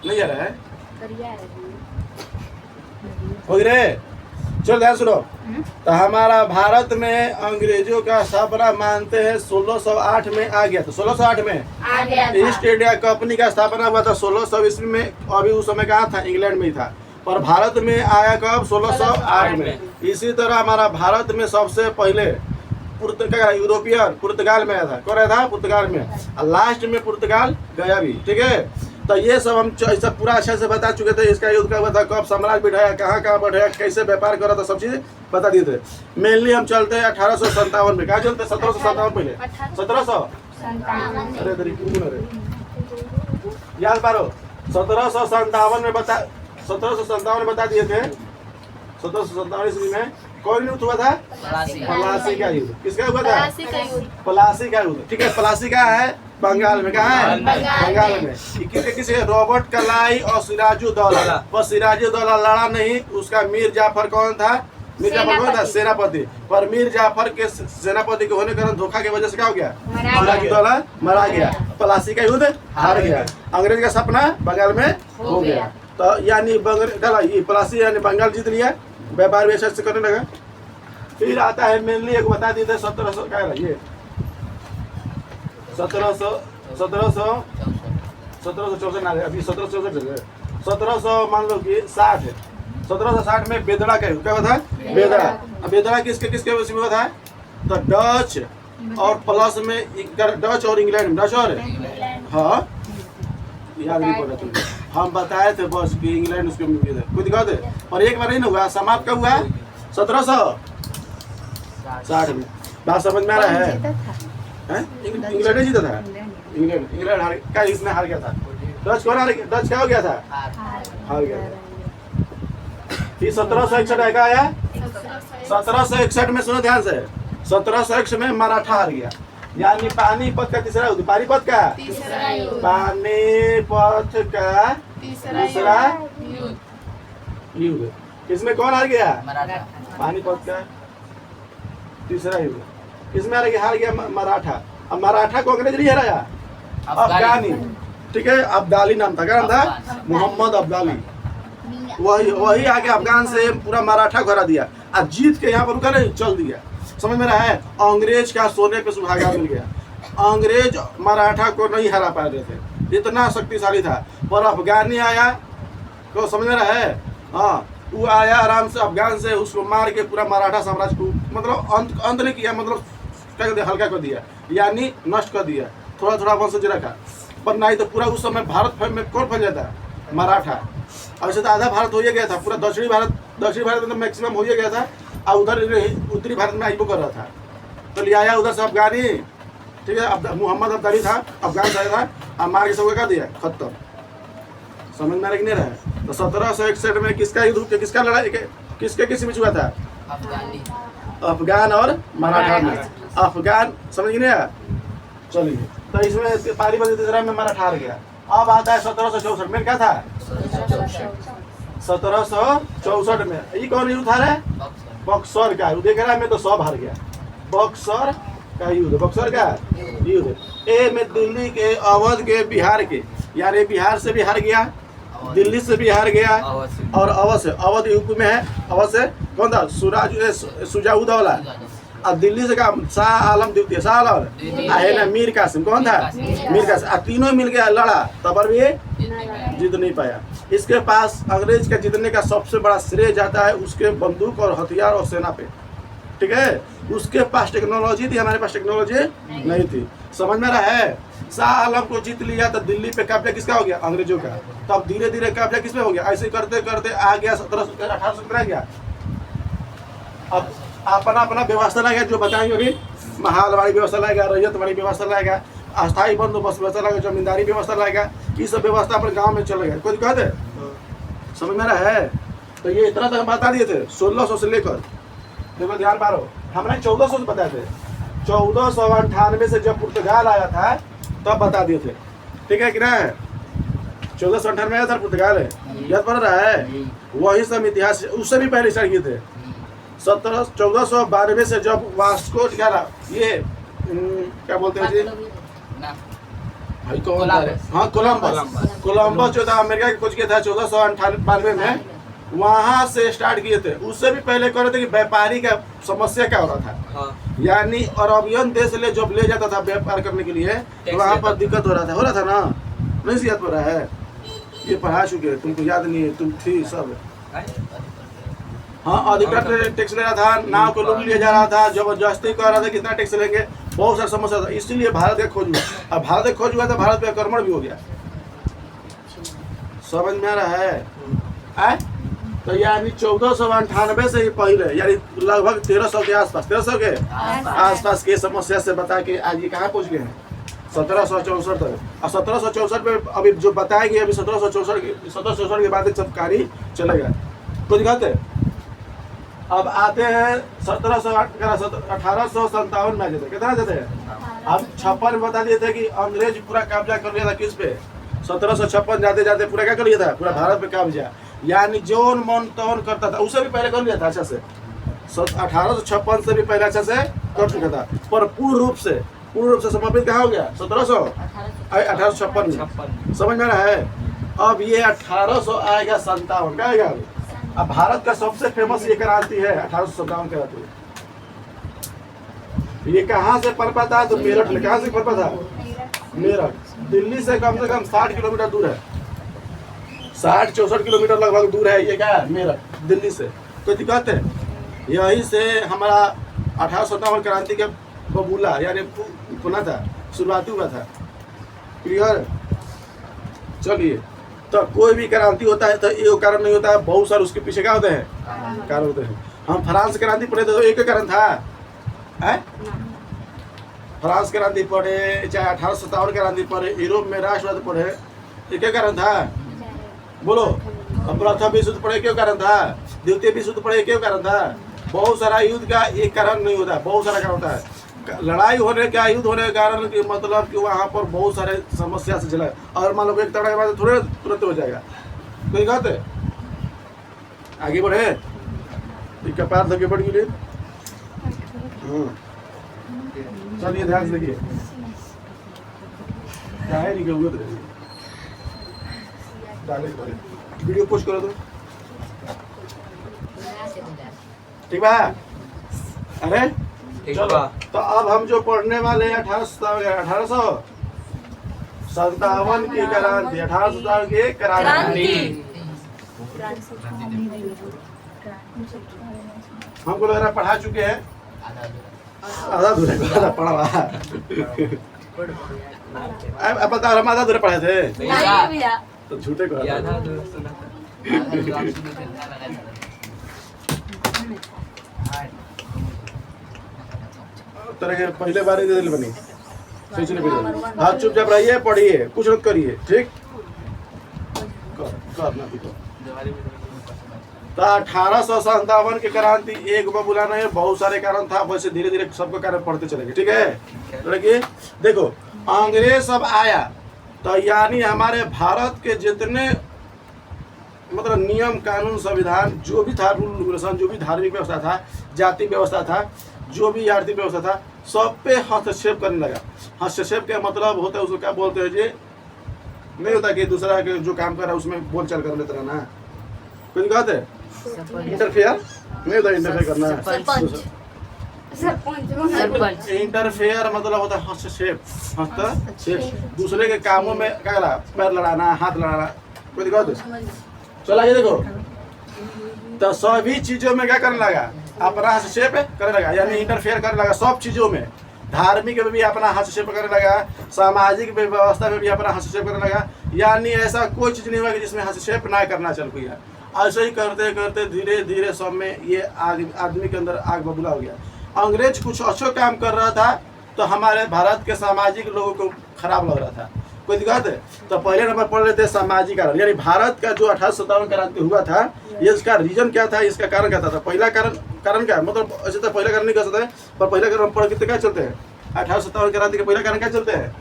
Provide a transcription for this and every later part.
नहीं आ रहा है हो रे। चलो ध्यान सुनो। तो हमारा भारत में अंग्रेजों का स्थापना मानते हैं 1608 में आ गया था। 1608 में आ गया था। ईस्ट इंडिया कंपनी का स्थापना हुआ था 1600 ईस्वी में। अभी उस समय कहाँ था? इंग्लैंड में ही था। पर भारत में आया कब? 1608 में। इसी तरह हमारा भारत में सबसे पहले यूरोपियन पुर्तगाल में आया था। कौन आया था? पुर्तगाल में। और लास्ट में पुर्तगाल गया भी। ठीक है। तो ये सब हम ऐसा पूरा अच्छा से बता चुके थे। इसका युद्ध कब था, कब साम्राज्य बिठाया, कहाँ कहाँ बढ़ाया, कैसे व्यापार करा था, सब चीज़ बता दिए थे। मेनली हम चलते हैं 1857 में। कहाँ चलते हैं? 1757 पहले 1700 अरे याद पारो 1757 में बता 1757 में बता दिए थे। 1757 ईस्वी में कौन युद्ध हुआ था? प्लासी का युद्ध। किसका हुआ था? प्लासी का युद्ध। ठीक है। प्लासी का है बंगाल में। कहाँ है? बंगाल में। किसी रॉबर्ट क्लाई और सिराजुद्दौला। पर सिराजुद्दौला लड़ा नहीं। उसका मीर जाफर कौन था? मीर जाफर कौन था? सेनापति। पर मीर जाफर के सेनापति के होने के कारण धोखा की वजह से क्या हो गया? सिराजुद्दौला मरा गया। प्लासी का युद्ध हार गया। अंग्रेज का सपना बंगाल में हो गया। तो यानी प्लासी यानी बंगाल जीत लिया। व्यापार भी अच्छा से करने लगा। फिर आता है मेनली एक बता दी थे 1700 क्या है ये 1764 ना अभी 1700 मान लो कि 60 है। 1760 में बेदड़ा का युद्ध क्या हुआ था? बेदड़ा। बेदड़ा किसके किसके वजह में हुआ था? तो डच और प्लस में डच और इंग्लैंड। डच और हाँ याद नहीं पड़ा तुमको। हम बताए थे बस कि इंग्लैंड उसके कोई दिक्कत है। और एक बार नहीं ना हुआ। समाप्त कब हुआ? 1760 में। बात समझ में आ रहा है? इंग्लैंड जीता था। इंग्लैंड हार क्या? इसने हार गया था। डच कौन हार गया? डच क्या हो गया था? हार गया था। फिर 1761 का आया। 1761 में सुनो ध्यान से। 1761 में मराठा हार गया। यानी पानीपत का तीसरा युद्ध। पानीपत का पानीपत का तीसरा युद्ध। इसमें कौन हार गया? पानीपत का तीसरा युद्ध। किसमें हार गया? मराठा। अब मराठा को अंग्रेज नहीं हराया। अफगानी। ठीक है। अब्दाली नाम था। क्या नाम था? मोहम्मद अब्दाली। वही आके अफगान से पूरा मराठा को हरा दिया। अब जीत के यहाँ पर रुका नहीं, चल दिया। समझ में रहा है? अंग्रेज का सोने पे सुहागा मिल गया। अंग्रेज मराठा को नहीं हरा पा रहे थे, इतना शक्तिशाली था। पर अफगानी आया तो समझ में रहा है? हाँ वो आया आराम से अफगान से, उसको मार के पूरा मराठा साम्राज्य को मतलब अंत नहीं किया, मतलब क्या कहते हल्का कर दिया, यानी नष्ट कर दिया। थोड़ा थोड़ा वंशज रखा। पर नहीं तो पूरा उस समय भारत में कौन फैल जाता? मराठा। ऐसे तो आधा भारत हो ही गया था। पूरा दक्षिणी भारत में मैक्सिमम हो ही गया था। और उधर उत्तरी भारत में आईबो कर रहा था। तो ले आया उधर से अफगानी। ठीक है। मोहम्मद अब्दाली था, अफगान से था। और मार के सबको कर दिया, खत्म। समझ में नहीं रहा है? तो 1761 में किसका युद्ध, किसका लड़ाई, किसके किस बीच हुआ था? अफगान और मराठा में। अफगान समझ नहीं आया? चलिए। तो इसमें पानीपत तीसरा में मराठा हार गया। अब आता है 1764 में। क्या था? 1764 में ये कौन युद्ध था रे? बक्सर का युद्ध। देख रहा है मैं तो सब हार गया। बक्सर का युद्ध। बक्सर का युद्ध। ए में दिल्ली के, अवध के, बिहार के, यानी बिहार से भी हार गया, दिल्ली से भी हार गया और अवध से। अवध यूपी में है। अवध से कौन था? सुजाउद्दौला। और दिल्ली से का शाह आलम द्वितीय। शाह आलम है ना मीर कासिम। कौन था? मीर कासिम। तीनों मिल गया लड़ा, तब भी जीत नहीं पाया। इसके पास अंग्रेज के जीतने का सबसे बड़ा श्रेय जाता है उसके बंदूक और हथियार और सेना पे। ठीक है। उसके पास टेक्नोलॉजी थी, हमारे पास टेक्नोलॉजी नहीं थी। समझ में रहा है? शाह आलम को जीत लिया तो दिल्ली पे कब्जा किसका हो गया? अंग्रेजों का। तब धीरे धीरे कब्जा किस पे हो गया? ऐसे करते करते आ गया 1800 आ गया। अब अपना अपना व्यवस्था लाएगा, जो बताएंगे अभी। महाल वाली व्यवस्था लाएगा, रैयत वाली व्यवस्था लाएगा, अस्थायी बंदोबस्त व्यवस्था लाएगा, जमींदारी व्यवस्था लाएगा। ये सब व्यवस्था अपने गाँव में चलेगा। कोई दिक्कत है? समझ में रहा है? तो ये इतना तक बता दिए थे 1600 से लेकर। देखो ध्यान मारो, हमने 1400 से बताए थे। 1498 से जब पुर्तगाल आया था तब बता दिए थे। ठीक है कि ना? 1498 में आया था पुर्तगाल है। याद पड़ रहा है? वही सब इतिहास उससे भी पहले स्टार्ट किए थे। 1492 से जब वास्को क्या ये क्या बोलते हैं जी? भाई कौन था रे? हाँ कोलंबस। कोलंबस जो था अमेरिका की खोज किया था 1492 में, वहां से स्टार्ट किए थे। उससे भी पहले कह रहे थे कि व्यापारी का समस्या क्या हो रहा था। हाँ। यानी अरबियन देश ले जब ले जाता था व्यापार करने के लिए तो वहाँ पर दिक्कत हो रहा था ना, नहीं याद हो रहा है? ये पढ़ा चुके, तुमको याद नहीं है, तुम थी सब। हाँ अधिकतर टैक्स ले रहा था, नाव को लूट लिया जा रहा था, जबरदस्ती कह रहा था कितना टैक्स लेंगे, बहुत सारा समस्या था। इसीलिए भारत का खोज हुआ। अब भारत का खोज हुआ तो भारत पे आक्रमण भी हो गया। समझ में आ रहा है? तो यानी 1498 से ही पहले, यानी लगभग 1300 के आसपास, 1300 के आसपास की समस्या से बता के आज ये कहाँ पहुँच गए हैं? 1764 तक। और 1764 में अभी जो बताएंगे, अभी 1764 के बाद सब कार्य चलेगा। तो दिखाते अब आते हैं 1857 में आ जाते, कितना जाते हैं? अब 56 में बता दिए थे कि अंग्रेज पूरा कब्जा कर लिया था किस पे? 1756 जाते जाते पूरा क्या कर लिया था? पूरा भारत पे कब्जा। यानी जोन मन तौन करता था, उसे भी पहले कर लिया था अच्छा से। 1856 से भी पहले अच्छा से कर चुका था, पर पूर्ण रूप से समर्पित कहाँ हो गया? 1856 में। समझ में रहा है? अब ये 1800 आएगा 57 का आएगा। अब भारत का सबसे फेमस ये क्रांति है 1857 क्रांति। ये कहाँ से पनपा था? तो मेरठ में। कहाँ से पनपा था? मेरठ। दिल्ली से कम 60 किलोमीटर दूर है, 60-64 किलोमीटर लगभग दूर है ये। क्या है? मेरठ। दिल्ली से कोई दिक्कत है? यहीं से हमारा 1857 क्रांति के बबूला यानी खुला था, शुरुआती हुआ था। क्लियर? चलिए, तो कोई भी क्रांति होता है तो एक कारण नहीं होता है, बहुत सारे उसके पीछे क्या होते हैं? कारण होते हैं। हम फ्रांस क्रांति पढ़े थे तो एक कारण था, फ्रांस क्रांति पढ़े, चाहे 1857 क्रांति पढ़े, यूरोप में राष्ट्रवाद पढ़े, एक कारण था? बोलो। अब प्रथम विश्व युद्ध पढ़े, क्यों कारण था? द्वितीय विश्व युद्ध पढ़े, क्यों कारण था? बहुत सारा युद्ध का एक कारण नहीं होता, बहुत सारा कारण होता है। लड़ाई होने का, युद्ध होने के कारण कि मतलब कि वहाँ पर बहुत सारे समस्या से चला। और मान लो एक तगड़ा के बाद थोड़े तुरंत हो जाएगा। कोई बात है? आगे बढ़े, कपार धके बढ़ गई। चलिए ध्यान से देखिए, क्या है नहीं हुए वीडियो पोस्ट करो तो ठीक बा? अरे चलो, तो अब हम जो पढ़ने वाले हैं 1857 की क्रांति, 1857 की क्रांति हमको लग रहा पढ़ा चुके हैं। आधा दूर पढ़ा अब बता, हम आधा दूर पढ़े थे तो झूठे को तरह के पहले बार दे बनी सोचने पे। हाथ चुपचाप रहिए, पढ़िए, कुछ मत करिए, ठीक? करना भी तो 1857 की क्रांति एक बबूला नहीं, बहुत सारे कारण था। वैसे धीरे धीरे सबको कारण पढ़ते चलेंगे, ठीक है? लड़की देखो, अंग्रेज सब आया तो यानी हमारे भारत के जितने मतलब नियम कानून संविधान जो भी था, रूल रेगुलेशन, जो भी धार्मिक व्यवस्था था, जाति व्यवस्था था, जो भी आर्थिक व्यवस्था था, सब पे हस्तक्षेप करने लगा। हस्तक्षेप का मतलब होता है, उसको क्या बोलते हैं जी? नहीं होता कि दूसरा के जो काम कर रहा है उसमें बोल चाल कर लेते रहना। कोई बात है? इंटरफेयर नहीं होता, इंटरफेयर करना। इंटरफेयर मतलब होता है हस्तक्षेप। हस्तक्षेप दूसरे के कामों में क्या करा? पैर लड़ाना, हाथ लड़ाना। कोई दिक्कत है? चला ये देखो, तो सभी चीजों में क्या करने लगा? अपना हस्तक्षेप करने लगा, यानी इंटरफेयर करने लगा सब चीजों में। धार्मिक में भी अपना हस्तक्षेप करने लगा, सामाजिक व्यवस्था में भी अपना हस्तक्षेप करने लगा। यानी ऐसा कोई चीज नहीं हुआ कि जिसमें हस्तक्षेप ना करना चल गया। ऐसे ही करते करते धीरे धीरे सब में ये आदमी के अंदर आग बबूला हो गया। अंग्रेज कुछ अच्छा काम कर रहा था तो हमारे भारत के सामाजिक लोगों को खराब लग रहा था। कोई दिक्कत है? तो पहले नंबर पढ़ लेते हैं सामाजिक कारण, यानी भारत का जो 1857 क्रांति हुआ था, ये इसका रीजन क्या था, इसका कारण क्या था? पहला कारण क्या मतलब? ऐसे तो पहला कारण नहीं कर सकते, पर पहला कारण पढ़ कितने क्या चलते हैं? 1857 क्रांति के पहला कारण क्या चलते हैं?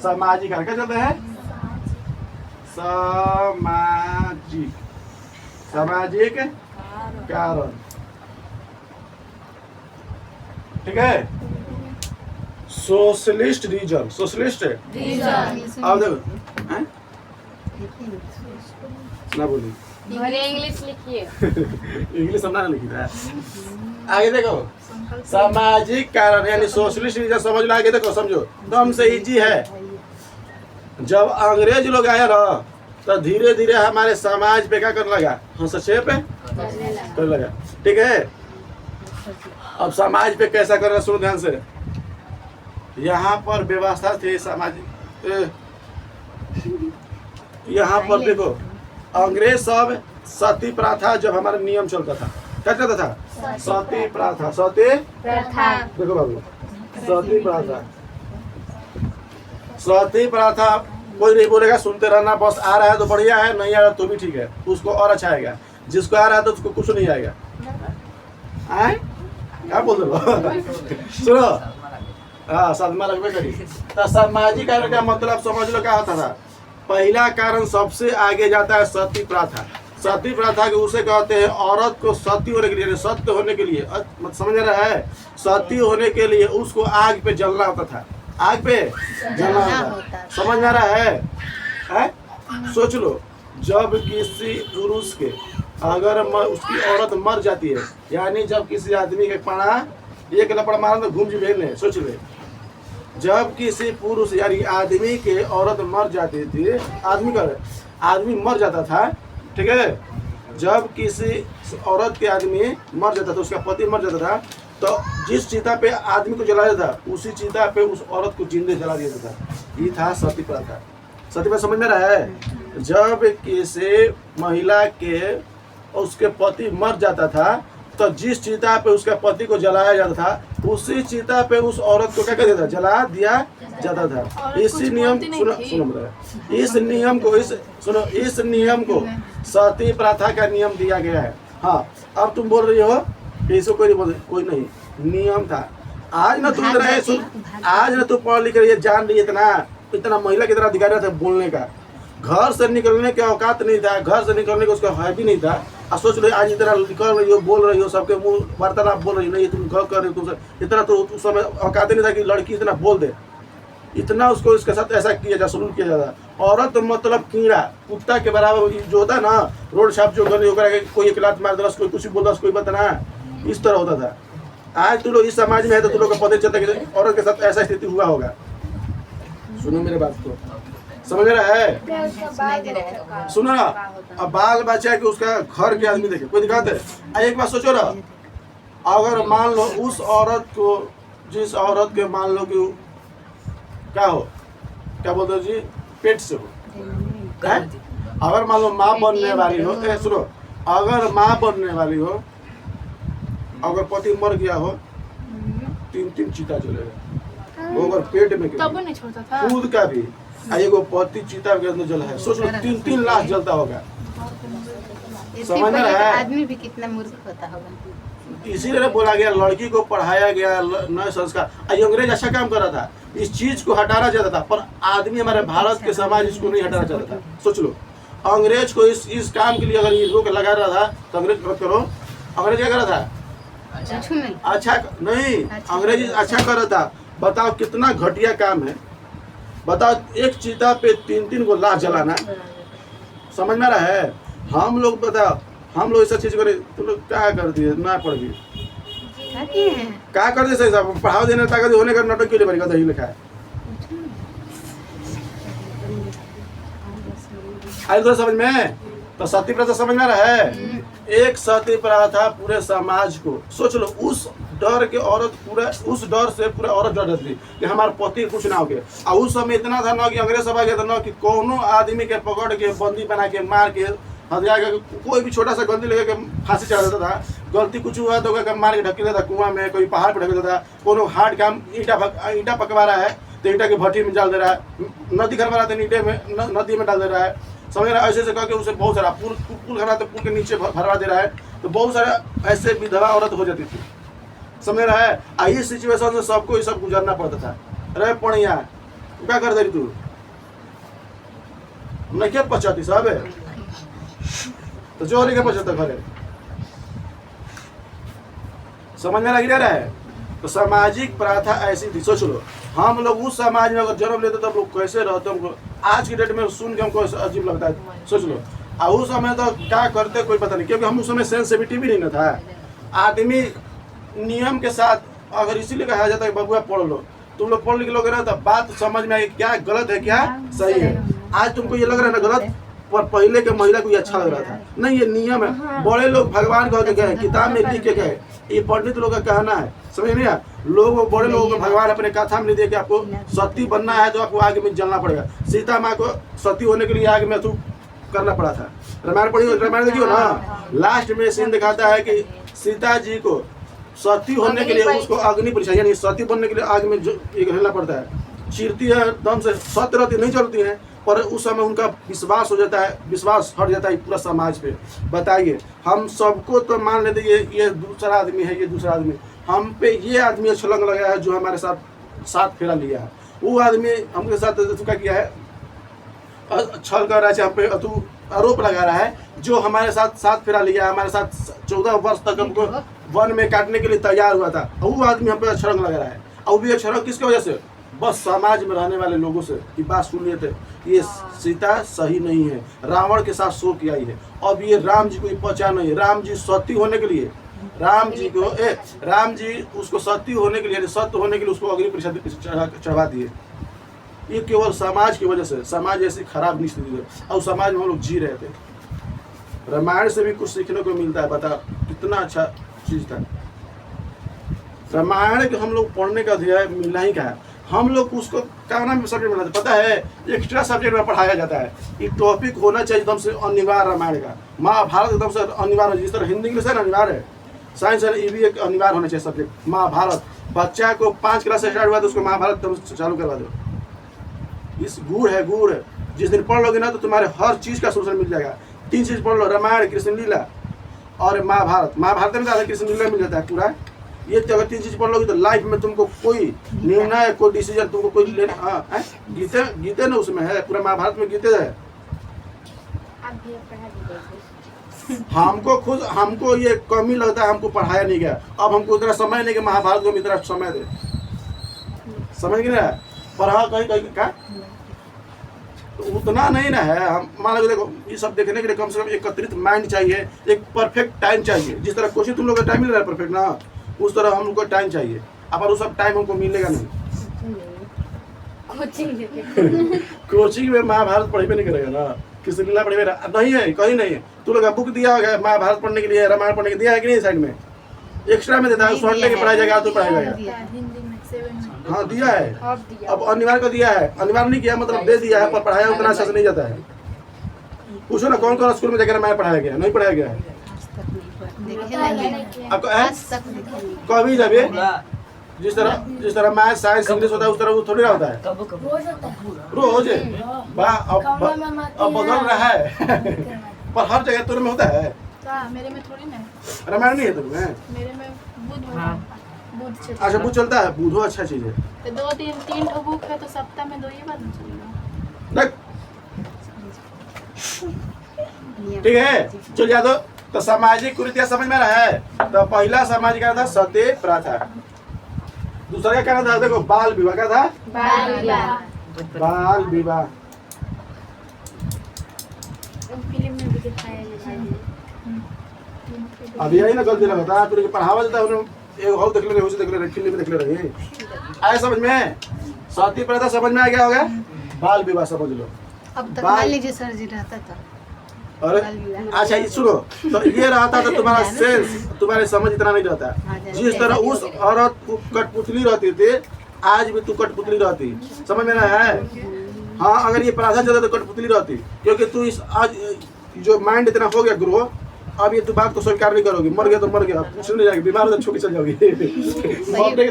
सामाजिक कारण। क्या चलते हैं? सामाजिक कारण, ठीक है? सोशलिस्ट रीजन, सोशलिस्ट है। अब देखो हैं? ना बोली इंग्लिश लिखिए। इंग्लिश समझा ना लिखी था। आगे देखो सामाजिक कारण यानी सोशलिस्ट रीजन समझ लो। आगे देखो समझो एकदम से इजी है। जब अंग्रेज लोग आए ना तो धीरे धीरे हमारे समाज पे क्या करने लगा, हस्तक्षेप करने लगा। ठीक है, अब समाज पे कैसा करना, सुनो ध्यान से। यहाँ पर व्यवस्था थी सामाजिक, यहाँ पर देखो अंग्रेज सब सती प्रथा, जब हमारा नियम चलता था क्या चलता था, सती प्रथा, सती प्रथा। देखो बाबू सती प्रथा, सती प्रथा कोई नहीं बोलेगा, सुनते रहना बस। आ रहा है तो बढ़िया है, नहीं आ रहा तो भी ठीक है, उसको और अच्छा आएगा। जिसको आ रहा है तो उसको कुछ नहीं आएगा। आए क्या बोल रहे सुनो, हाँ सदमा लगभग करी। तो सामाजिक कारण का मतलब समझ लो क्या होता था। पहला कारण सबसे आगे जाता है सती प्रथा। सती प्रथा के उसे कहते हैं औरत को सती होने के लिए, सत्य होने के लिए, समझ रहा है, सती होने के लिए उसको आग पे जलना होता था, आग पे जलना होता। समझ आ रहा है? सोच लो, जब किसी पुरुष के अगर उसकी औरत मर जाती है, यानी जब किसी आदमी के पड़ा एक लपड़ मारा तो घूम जी, सोच ले, जब किसी पुरुष यानी आदमी के औरत मर जाती थी, आदमी मर जाता था, ठीक है, जब किसी औरत के आदमी मर जाता था, उसका पति मर जाता था, तो जिस चिता पे आदमी को जलाया था उसी चिता पे उस औरत को जिंदे जला दिया था। ये था सती प्रथा। सती प्रथा समझ में रहा है? जब किसी महिला के उसके पति मर जाता था तो जिस चिता पे उसके पति को जलाया जाता था उसी चिता पे उस औरत को क्या कर देता, जला दिया जाता था। इसी नियम इस नियम को इस नियम को सती प्रथा का नियम दिया गया है। हाँ, अब तुम बोल रही हो इसको कोई नहीं, नियम था। आज ना तुम आज ना तुम पढ़ लिख रही है, जान रही है, इतना महिला की तरह अधिकार था बोलने का। घर से निकलने का औकात नहीं था, घर से निकलने का उसका है भी नहीं था। और सोच लो आज इतना निकल रही हो, बोल रही हो, सबके मुंह वार्तालाप बोल रही हो, नहीं तुम घर कर रही हो, तुमसे इतना तो उस समय औकात नहीं था कि लड़की इतना बोल दे, इतना उसको इसके साथ ऐसा किया जा, सलूक किया जाता। औरत मतलब कीड़ा कुत्ता के बराबर जो होता है ना, रोड छाप जो गली होकर कोई एक लात मार दस, कोई कुछ बोल दस, कोई बतना, इस तरह होता था। आज तुम लोग इस समाज में है तो तुम लोग को पता चलता कि औरत के साथ ऐसा स्थिति हुआ होगा। सुनो मेरे बात को, समझ रहा है? सुनो ना, अब बाल बच्चा के उसका घर के आदमी देखे कोई दिखाते है। एक बात सोचो ना, अगर मान लो उस औरत को, जिस औरत के मान लो कि क्या हो, क्या बोलते हो जी, पेट से हो, अगर मान लो माँ बनने वाली हो, सुनो, अगर माँ बनने वाली हो, अगर पति मर गया हो, 3 चिता जलेगा। वो अगर पेट में नहीं छोड़ता था खुद का भी, एगो पति चिता के अंदर जल है, सोच लो 3 लाख जलता होगा। समझ रहा है? आदमी भी कितना मूर्ख होता होगा। इसीलिए बोला गया लड़की को पढ़ाया गया नए संस्कार। अंग्रेज अच्छा काम कर रहा था, इस चीज को हटाना चाहता था, पर आदमी हमारे भारत के समाज इसको नहीं हटाना चाहता था। सोच लो, अंग्रेज को इस काम के लिए अगर ये रोक लगा रहा था तो अंग्रेज मत करो। अंग्रेज क्या कर रहा था? अच्छा नहीं, अंग्रेजी अच्छा कर रहा था। बताओ कितना घटिया काम है। बताओ एक चीता पे 3 को लाश जलाना, समझ में रहा है? हम लोग बताओ, हम लोग ऐसा चीज करे तो लोग क्या कर दिए, ना पढ़ भी क्या कर दिए, पढ़ाओ देने ताकत होने का नाटक क्यों बनेगा, दही लिखा है। आई तो समझ में, तो सती प्रथा समझ में रहा है? एक सती प्रथा पूरे समाज को, सोच लो, उस डर के औरत पूरा, उस डर से पूरा औरत डर थी कि हमारे पति कुछ ना हो गया। और उस समय इतना था ना कि अंग्रेज सब आ गया था ना कि कोनो आदमी के पकड़ के बंदी बना के मार के हथियार के, कोई भी छोटा सा गलती लेके फांसी चढ़ा देता था। गलती कुछ हुआ तो मार के ढक देता था कुआं में, कोई पहाड़ पर ढक देता था। कोनो हार्ड काम, ईंटा पकवा रहा है तो ईंटा की भट्टी में डाल दे रहा है, नदी घर बना तो ईंटे में नदी में डाल दे रहा है, समझ रहा है? ऐसे करके उसे बहुत सारा पुल खड़ा तो पुल के नीचे भरवा दे रहा है, तो बहुत सारा ऐसे विधवा औरत हो जाती थी, समझ रहा है? इस सिचुएशन से सबको ये सब गुजरना पड़ता था। अरे पढ़िया क्या कर दे रही तू, नहीं क्या पचाती साहब है तो जो नहीं क्या पचाता घरे, समझ में लग रहा है? तो सामाजिक प्रथा ऐसी थी। सोच लो, हम लोग उस समाज में अगर जन्म लेते तो हम लोग कैसे रहते, हमको आज की डेट में सुन के हमको अजीब लगता है। सोच लो, और उस समय तो क्या करते कोई पता नहीं, क्योंकि हम उस समय सेंसिटिविटी भी नहीं ना था। आदमी नियम के साथ, अगर इसीलिए कहा जाता है बबुआ पढ़ लो, तुम लोग पढ़ लिख लोगे ना तो बात समझ में आएगी क्या गलत है क्या सही है। आज तुमको ये लग रहा है ना गलत, पर पहले के महिला को ये अच्छा लग रहा था। नहीं, ये नियम है, बड़े लोग भगवान कह के गए, किताब में लिख के गए, ये पंडित लोग का कहना है, समझ नहीं आया। लोग बड़े लोगों को भगवान अपने कथा में नहीं दे कि आपको सती बनना है तो आपको आग में जलना पड़ेगा। सीता माँ को सती होने के लिए आग में तू करना पड़ा था। रामायण पढ़ी, रामायण देखियो ना, लास्ट में सीन दिखाता है कि सीता जी को सती होने के लिए उसको अग्नि परीक्षा, यानी सती बनने के लिए आग में घिरना पड़ता है। चीरती है दम से, सत्य रहती नहीं चलती है, पर उस समय उनका विश्वास हो जाता है, विश्वास हट जाता है पूरा समाज पे। बताइए, हम सबको तो मान लेते ये दूसरा आदमी है, ये दूसरा आदमी, हम पे ये आदमी छलंग लगाया है जो हमारे साथ फेरा लिया है। वो आदमी हमके साथ क्या किया है, छल कर रहा है, हम पे तू आरोप लगा रहा है, जो हमारे साथ फेरा लिया है, हमारे साथ 14 वर्ष तक हमको वन में काटने के लिए तैयार हुआ था, वो आदमी हम पे छलंग लगा रहा है। और भी छलंग किसकी वजह से, बस समाज में रहने वाले लोगों से की बात सुन लिए थे, ये सीता सही नहीं है, रावण के साथ शो किया ही है। अब ये राम जी को पचा नहीं, राम जी सती होने के लिए, राम जी उसको सती होने के लिए, सत्य होने के लिए उसको अग्नि परीक्षा चढ़वा दिए। ये केवल समाज की वजह से, समाज ऐसी खराब निस्थिति है और समाज में हम लोग जी रहे थे। रामायण से भी कुछ सीखने को मिलता है, बता कितना अच्छा चीज था रामायण के। हम लोग पढ़ने का अध्याय मिलना ही कहा, हम लोग उसको क्या नाम सब्जेक्ट बनाते पता है, एक्स्ट्रा सब्जेक्ट में पढ़ाया जाता है। ये टॉपिक होना चाहिए एकदम से अनिवार्य रामायण का, महाभारत एकदम से अनिवार्य, जिस तरह हिंदी इंग्लिश है अनिवार्य है, साइंस है, ये भी एक अनिवार्य होना चाहिए सब्जेक्ट महाभारत। बच्चा को 5 क्लास से स्टार्ट हुआ तो उसको महाभारत चालू करवा दो। इस गुड़ है, गुड़ जिस दिन पढ़ लोगे ना तो तुम्हारे हर चीज का सोल्यूशन मिल जाएगा। 3 चीज पढ़ लो, रामायण, कृष्ण लीला और महाभारत। महाभारत में राधा कृष्ण लीला मिल जाता है पूरा। ये अगर 3 चीज पढ़ लोगे तो लाइफ में तुमको कोई निर्णय, कोई डिसीजन तुमको कोई लेना, हाँ गीते ना उसमें है, पूरा महाभारत में गीते है। हमको ये कमी लगता है, हमको पढ़ाया नहीं गया। अब हमको इतना समय नहीं कि महाभारत को इतना समय दे, समझ गए ना। पढ़ा कहीं क्या तो उतना नहीं ना है। हम मान लो देखो, ये सब देखने के लिए कम से कम एकत्रित माइंड चाहिए, एक परफेक्ट टाइम चाहिए। जिस तरह कोचिंग तुम लोग का टाइम मिल रहा है परफेक्ट ना, उस तरह हम लोग को टाइम चाहिए। अब वो सब टाइम हमको मिलेगा नहीं। कोचिंग में महाभारत पढ़े नहीं करेगा ना, कृष्ण लीला पढ़े नहीं है, कहीं नहीं है। तू लोग बुक दिया होगा महाभारत पढ़ने के लिए, रामायण पढ़ने के दिया है कि नहीं, साइड में एक्स्ट्रा में देता है, संडे के पढ़ाया जाएगा तो पढ़ाया जाएगा। हाँ दिया है, अब अनिवार्य को दिया है, अनिवार्य नहीं किया मतलब दे दिया है, पर पढ़ाया उतना अच्छा से नहीं जाता है। पूछो ना कौन कौन स्कूल में जाकर रामायण पढ़ाया गया, नहीं पढ़ाया गया है कभी जब जिस तरह मैथ साइंस इंग्लिश होता है उस तरह वो थोड़ी ना होता है, रोज अब बदल रहा है पर हर जगह तुम में होता है। मेरे में थोड़ी ना, रामायण नहीं है तुम्हें, मेरे में बुध अच्छा बुध चलता है, बुधो अच्छा चीज है। तो 2-3 ठो बुक है तो सप्ताह में 2 ही बार चलेगा। ठीक है, चल जा तो सामाजिक कुरीतियां समझ में रहा है। तो पहला सामाजिक क्या था, सती प्रथा। दूसरा क्या कहना था, देखो बाल विवाह। क्या था, बाल विवाह। फिल्म में भी दिखाया जाता है। अब यही ना गलती लगता है, तुझे पढ़ावा जाता है, एक और देख ले रहे, उसे देख ले रहे, फिल्म में देख ले रहे। आए समझ में, सती प्रथा समझ में आ गया होगा, बाल विवाह समझ लो। अब तक मान लीजिए सर जी रहता था। अरे अच्छा ये सुनो, तो ये रहता तो तुम्हारा सेंस, तुम्हारे समझ इतना नहीं रहता। जिस तरह उस औरत कठपुतली रहती थी, आज भी तू कठपुतली रहती, समझ में ना है। हाँ अगर ये प्रथा चलता तो कठपुतली रहती, क्योंकि तू इस आज जो माइंड इतना हो गया ग्रो, अब ये तू बात को स्वीकार नहीं करोगी। मर गया तो मर गया, कुछ नहीं जाएगी, बीमार हो तो छोड़ के चल जाओगी।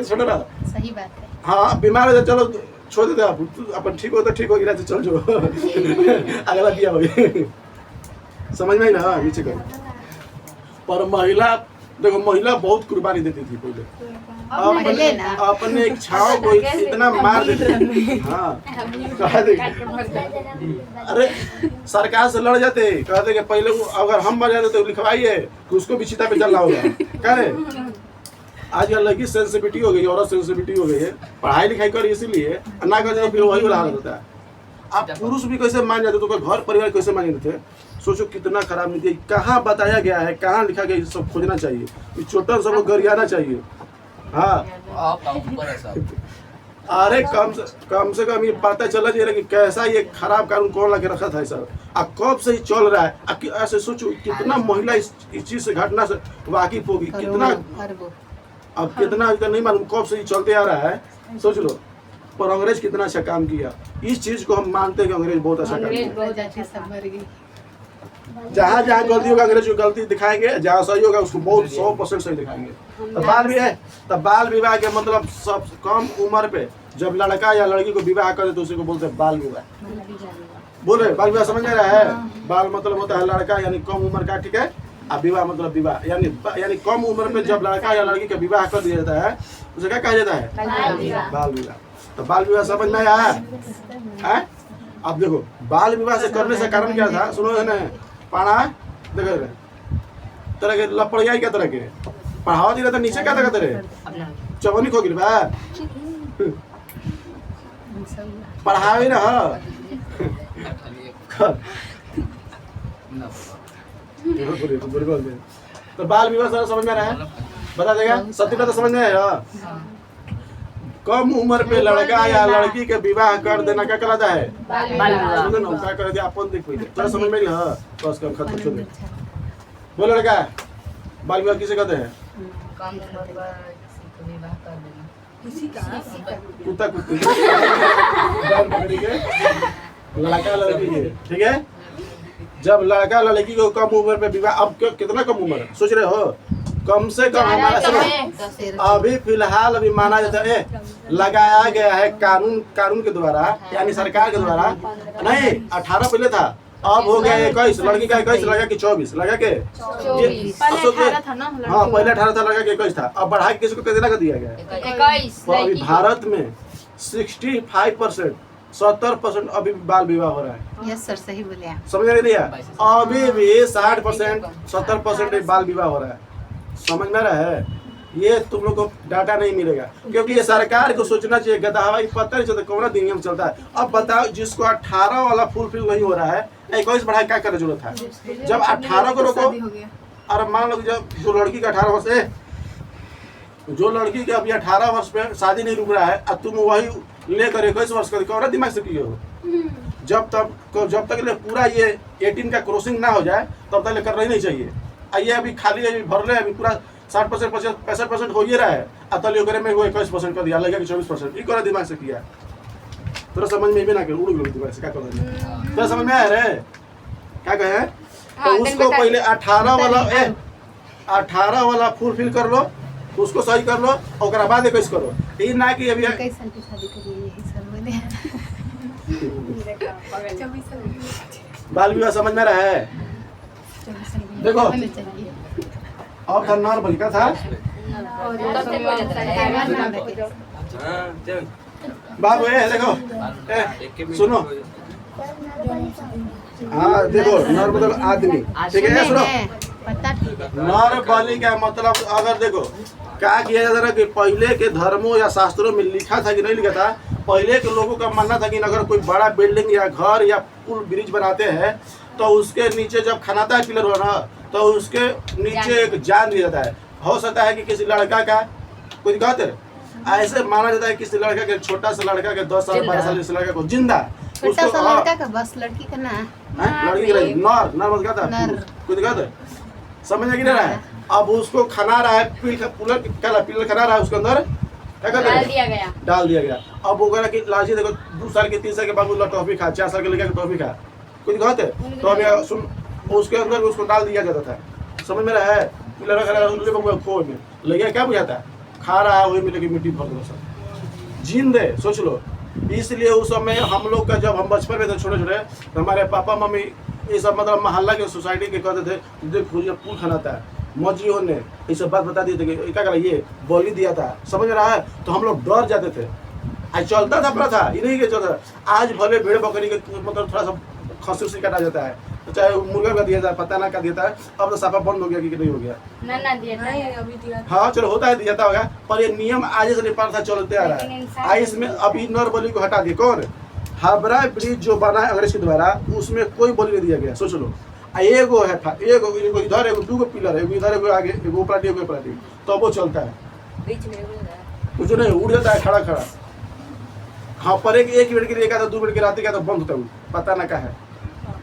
छोड़ो ना, सही बात है। हाँ बीमार हो तो चलो छोड़ देते आप, अपन ठीक हो तो ठीक होगी, चल जो अगला दिया होगी। समझ में ना, नीचे करो। पर महिला देखो, महिला बहुत कुर्बानी देती थी पहले, अपने इच्छाओं को इतना मार देते। हाँ अरे सरकार से लड़ जाते, कहते कि पहले अगर हम मर जाते तो लिखवाइए कि उसको भी चिता पे जलना होगा। कह रहे आजकल लड़की सेंसिटिविटी हो गई है, औरत सेंसिटिविटी हो गई है, पढ़ाई लिखाई कर इसीलिए ना कर तो फिर वही वाला हालत होता है। आप पुरुष भी कैसे मान जाते तो घर परिवार कैसे मान जाते थे? सोचो कितना खराब नीति, कहाँ बताया गया है, कहाँ लिखा गया, ये सब खोजना चाहिए, ये छोटा सबको गरियाना चाहिए। हाँ अरे कम से कम ये पता चला चाहिए कि कैसा ये खराब कानून कौन ला के रखा था सर, अब कब से ही चल रहा है। ऐसे सोचो कितना महिला इस चीज से घटना से वाकिफ होगी, कितना अब कितना नहीं मालूम कब से ही चलते आ रहा है, सोच लो। पर अंग्रेज कितना अच्छा काम किया, इस चीज को हम मानते हैं कि अंग्रेज बहुत अच्छा काम किया। जहाँ जहाँ गलती होगा अंग्रेज को गलती दिखाएंगे, जहाँ सही होगा उसको बहुत 100% सही दिखाएंगे। तो बाल विवाह, तब बाल विवाह के मतलब सब कम उम्र पे जब लड़का या लड़की को विवाह करे तो उसी को बोलते हैं बाल विवाह। बोल रहे बाल विवाह समझ में रहा है? बाल मतलब होता है लड़का यानी कम उम्र का, ठीक है। अब विवाह मतलब विवाह यानी कम उम्र में जब लड़का या लड़की का विवाह कर दिया जाता है उसे क्या कहा जाता है? बाल विवाह। तो बाल विवाह समझ में आया है? अब देखो बाल विवाह से करने से कारण क्या था, सुनो है ना, पाना देखो तरह के लपड़िया क्या तरह के पढ़ावा दी रहता, नीचे क्या था तेरे चवनी खो गिर बा पढ़ावे ना तो बाल विवाह सारा समझ में आ रहा है? बता देगा सत्य तो समझ में आया? कम उम्र पे लड़का या लड़की के विवाह कर देना क्या कहलाता है? क्या कर दिया अपन देख पहले थोड़ा समझ में नहीं। बस कम खत्म छोड़ दे। बोल लड़का बाल विवाह किसे कहते हैं? कुत्ता कुत्ती लड़का लड़की के, ठीक है। जब लड़का लड़की को कम उम्र पे विवाह, अब कितना कम उम्र है सोच रहे हो? कम से कम हमारा अभी फिलहाल अभी माना जाता है लगाया गया है कानून के द्वारा यानी सरकार के द्वारा, नहीं 18 पहले था, अब हो गया 21, लड़की का 21 लगा के 24 लगा के हाँ पहले 18 था लगा के 21 था, अब बढ़ा के किसी को कितना कर दिया गया 21। तो अभी भारत में 65% 70% अभी बाल विवाह हो रहा है। यस सर सही बोले आप। समझ नहीं दिया? अभी भी 60% 70% बाल विवाह हो रहा है। समझ में रहा है? ये तुम लोग को डाटा नहीं मिलेगा क्योंकि ये सरकार को सोचना चाहिए। गधा पता नहीं चलता कौन दुनिया में चलता है। अब बताओ जिसको 18 वाला फुलफिल नहीं हो रहा है 21 बढ़ाई क्या करने जरूरत है? जब 18 को रोको, और मान लो जब जो लड़की का 18 वर्ष है, जो लड़की के अभी 18 वर्ष पे शादी नहीं रुक रहा है और तुम वही लेकर 21 वर्ष का कौन दिमाग से किए हो? जब तक पूरा ये 18 का क्रॉसिंग ना हो जाए तब तक लेकर नहीं चाहिए। ये अभी खाली अभी भर रहे अभी पूरा 60% 65% हो ही रहा है, अतल करे में वो 21% कर दिया, लगा कि 24% ये दिमाग से किया। थोड़ा समझ में भी ना कर उड़ गई दिमाग से क्या कर रहा है? थोड़ा समझ में आया रे क्या कहे? तो उसको पहले 18 वाला फुलफिल कर लो, उसको सही कर लो और बाद 21 करो। ये ना कि अभी बाल विवाह समझ में रहा है? देखो अब था नर बलिका था बाबू देखो सुनो, हाँ देखो नर मतलब आदमी, ठीक है सुनो। नर बलि का मतलब अगर देखो क्या किया जाता था कि पहले के धर्मों या शास्त्रों में लिखा था कि नहीं लिखा था, पहले के लोगों का मानना था कि अगर कोई बड़ा बिल्डिंग या घर या पुल ब्रिज बनाते हैं तो उसके नीचे जब खनाता है पिलर हो ना तो उसके नीचे एक जान दिया जाता है। हो सकता है कि किसी लड़का का कुछ कहते ऐसे माना जाता है किसी लड़का के छोटा सा लड़का के 10 साल 12 साल लड़का को जिंदा छोटा सा लड़का का बस लड़की का ना लड़की का नर मत कहता कुछ कहते समझ में नहीं रहा है। अब उसको खना रहा है पिलर खना रहा है उसके अंदर डाल दिया गया। अब वो कह कि लालची देखो 2 साल के 3 साल के बाद टॉफी खा, 4 साल के लड़का टॉफी खा कुछ कहते तो अब सुन उसके अंदर उसको डाल दिया जाता था। समझ में रहा है? खो में लगे क्या बुझाता है खा रहा है वही मिले की मिट्टी भर दो सब जिंदे सोच लो। इसलिए उस समय हम लोग का जब हम बचपन में थे छोटे छोटे तो हमारे पापा मम्मी ये सब मतलब मोहल्ला के सोसाइटी के कहते थे देख पुल खनाता है, मौजियों ने ये सब बात बता दिए थे कि क्या करा ये बोली दिया था। समझ रहा है? तो हम लोग डर जाते थे। आज चलता था प्रथा ये नहीं कि चलता। आज भले भेड़ बकरी के मतलब थोड़ा सा खसूसी काटा जाता है, चाहे मुर्गा का दिया जाए पता ना क्या देता है, अब तो साफा बंद हो गया कि नहीं हो गया। ना दिया नहीं अभी दिया हाँ चलो होता है दिया होगा, पर ये नियम आज से नेपाल था चलते आ रहा है। आई इसमें अभी नर बलि को हटा दिए कौन, हावड़ा ब्रिज जो बना है अंग्रेज के द्वारा, उसमें कोई बलि नहीं दिया गया। सोच लो, एगो है एगो इधर एगो दूगो पिलर है, एगो इधर एगो आगे एगो ऊपर एगो ऊपर तो वो चलता है, बीच में हो रहा है। कुछ नहीं उड़ जाता है खड़ा खड़ा। हाँ पर एक मिनट के लिए का तो 2 मिनट के रात का तो बंद होता है, पता ना क्या है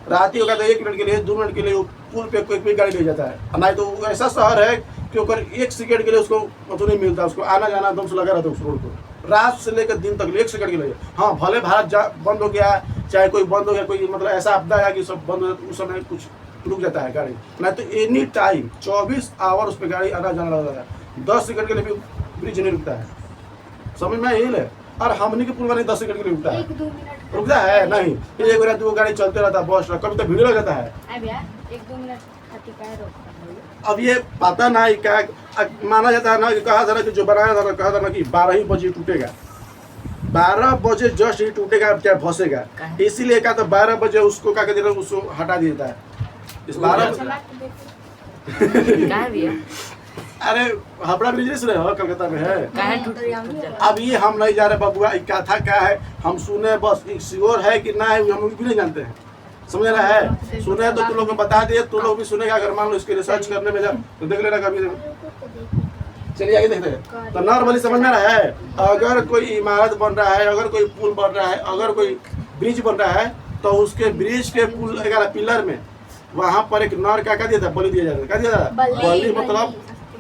रात होगा तो 1 मिनट के लिए 2 मिनट के लिए वो पुल पे कोई गाड़ी ले जाता है, नहीं तो ऐसा शहर है कि ओकर 1 सेकंड के लिए उसको मतलब नहीं मिलता, उसको आना जाना एकदम से लगा रहता है उस रोड को रात से लेकर दिन तक 1 सेकंड के लिए। हाँ भले भारत बंद हो गया, चाहे कोई बंद हो गया, कोई मतलब ऐसा आपदा है कि सब बंद हो जाता, उस समय कुछ रुक जाता है गाड़ी, नहीं तो एनी टाइम 24 आवर उस पर गाड़ी आना जाना लगा है। 10 सेकंड के लिए भी ब्रिज नहीं रुकता है, समझ में यही है। और हमने के पुल में 10 सेकंड के लिए रुकता है, 1-2 मिनट रुकता है नहीं, फिर एक बार 2 गाड़ी चलते रहता है बस, कभी तो भीड़ लग जाता है। आ भैया 1-2 मिनट खातिर का रोक। अब ये पता नहीं क्या माना जाता है ना कि कहा था ना कि जो बनाया था ना कहा था ना कि 12 ही बजे टूटेगा, 12 बजे जस्ट ही टूटेगा क्या फंसेगा, इसीलिए कहा तो 12 बजे उसको क्या कहते हैं उसको हटा दिया जाता है। इस 12 कहाँ भी है? अरे हावड़ा ब्रिज रहे हो कलकत्ता में है। कहाँ टूट रहा? अब ये हम नहीं जा रहे बबुआ, कथा क्या है हम सुने बस, श्योर है कि ना है हम भी नहीं जानते हैं, समझ रहा है। सुने तो तुम लोग को बता दिए, तुम लोग भी सुनेगा, अगर मान लो इसके रिसर्च करने में जा तो देख लेना कभी। चलिए आगे देखते हैं। तो नॉर्मली समझ में रहा है, अगर कोई इमारत बन रहा है, अगर कोई पुल बन रहा है, अगर कोई ब्रिज बन रहा है, तो उसके ब्रिज के पुल पिलर में वहाँ पर एक नर क्या दिया था, बलि दिया जाता है। क्या दिया था? बलि मतलब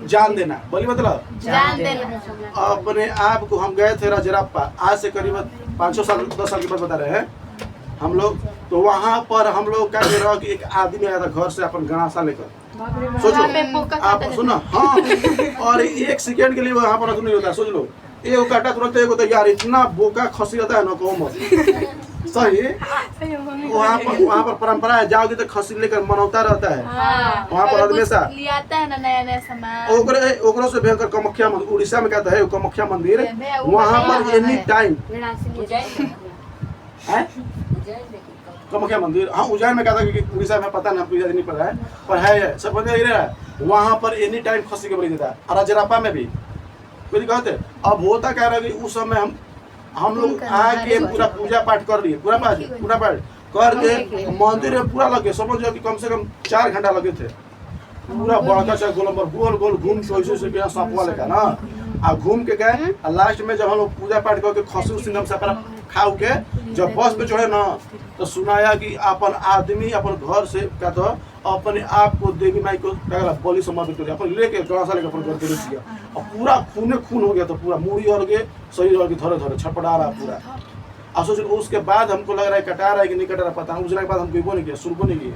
जान देना, बलि मतलब जान देना। अपने आप को। हम गए थे रजरप्पा, आज से करीबन 500 साल 10 साल के बाद बता रहे हैं हम लोग, तो वहाँ पर हम लोग क्या कह रहा कि एक आदमी आया था घर से अपन गणासा लेकर, सोचो आप सुनो। हाँ और 1 सेकंड के लिए वहाँ पर नहीं होता, सोच लो एगो काटा तुरंत एगो तो यार इतना बोका खसी रहता है ना को मत सही। वहाँ पर परंपरा है, जाओगे तो खसी लेकर मनौता रहता है वहाँ पर हमेशा लियाता है ना नया सामान। ओकरो से भयंकर कामाख्या मंदिर उड़ीसा में कहता है कामाख्या मंदिर, वहाँ पर एनी टाइम कामाख्या मंदिर। हाँ उज्जैन में कहता है कि उड़ीसा में पता नहीं नहीं पता है, पर है सब बंदे रह रहा है वहाँ पर एनी टाइम खसी के बलि देता है। और रजरप्पा में भी कोई कहते। अब होता क्या रहा कि उस समय हम लोग आके पूरा पूजा पाठ कर लिए, पूरा पाठ कर के मंदिर में पूरा लगे, समझो कि कम से कम 4 घंटा लगे थे। पूरा बड़का सा गोलंबर गोल गोल घूम के वैसे से गया सपवा लेकर ना, आ घूम के गए। और लास्ट में जब हम लोग पूजा पाठ करके खसी उसी से खाओ के जब बस पे चढ़े ना, तो सुनाया कि अपन आदमी अपन घर से क्या तो अपने आप को देवी माई को बलि समर्पित कर दिया, अपन लेके गणासा लेकर अपन घर पे रख दिया। और पूरा खूने खून हो गया, तो पूरा मूड़ी और के शरीर और के धरे धरे छटपटा रहा पूरा। अब सोच उसके बाद हमको लग रहा है कटा रहा है कि नहीं कटा रहा पता नहीं, उजने के बाद हम पीबो नहीं किया, सुरबो नहीं किया।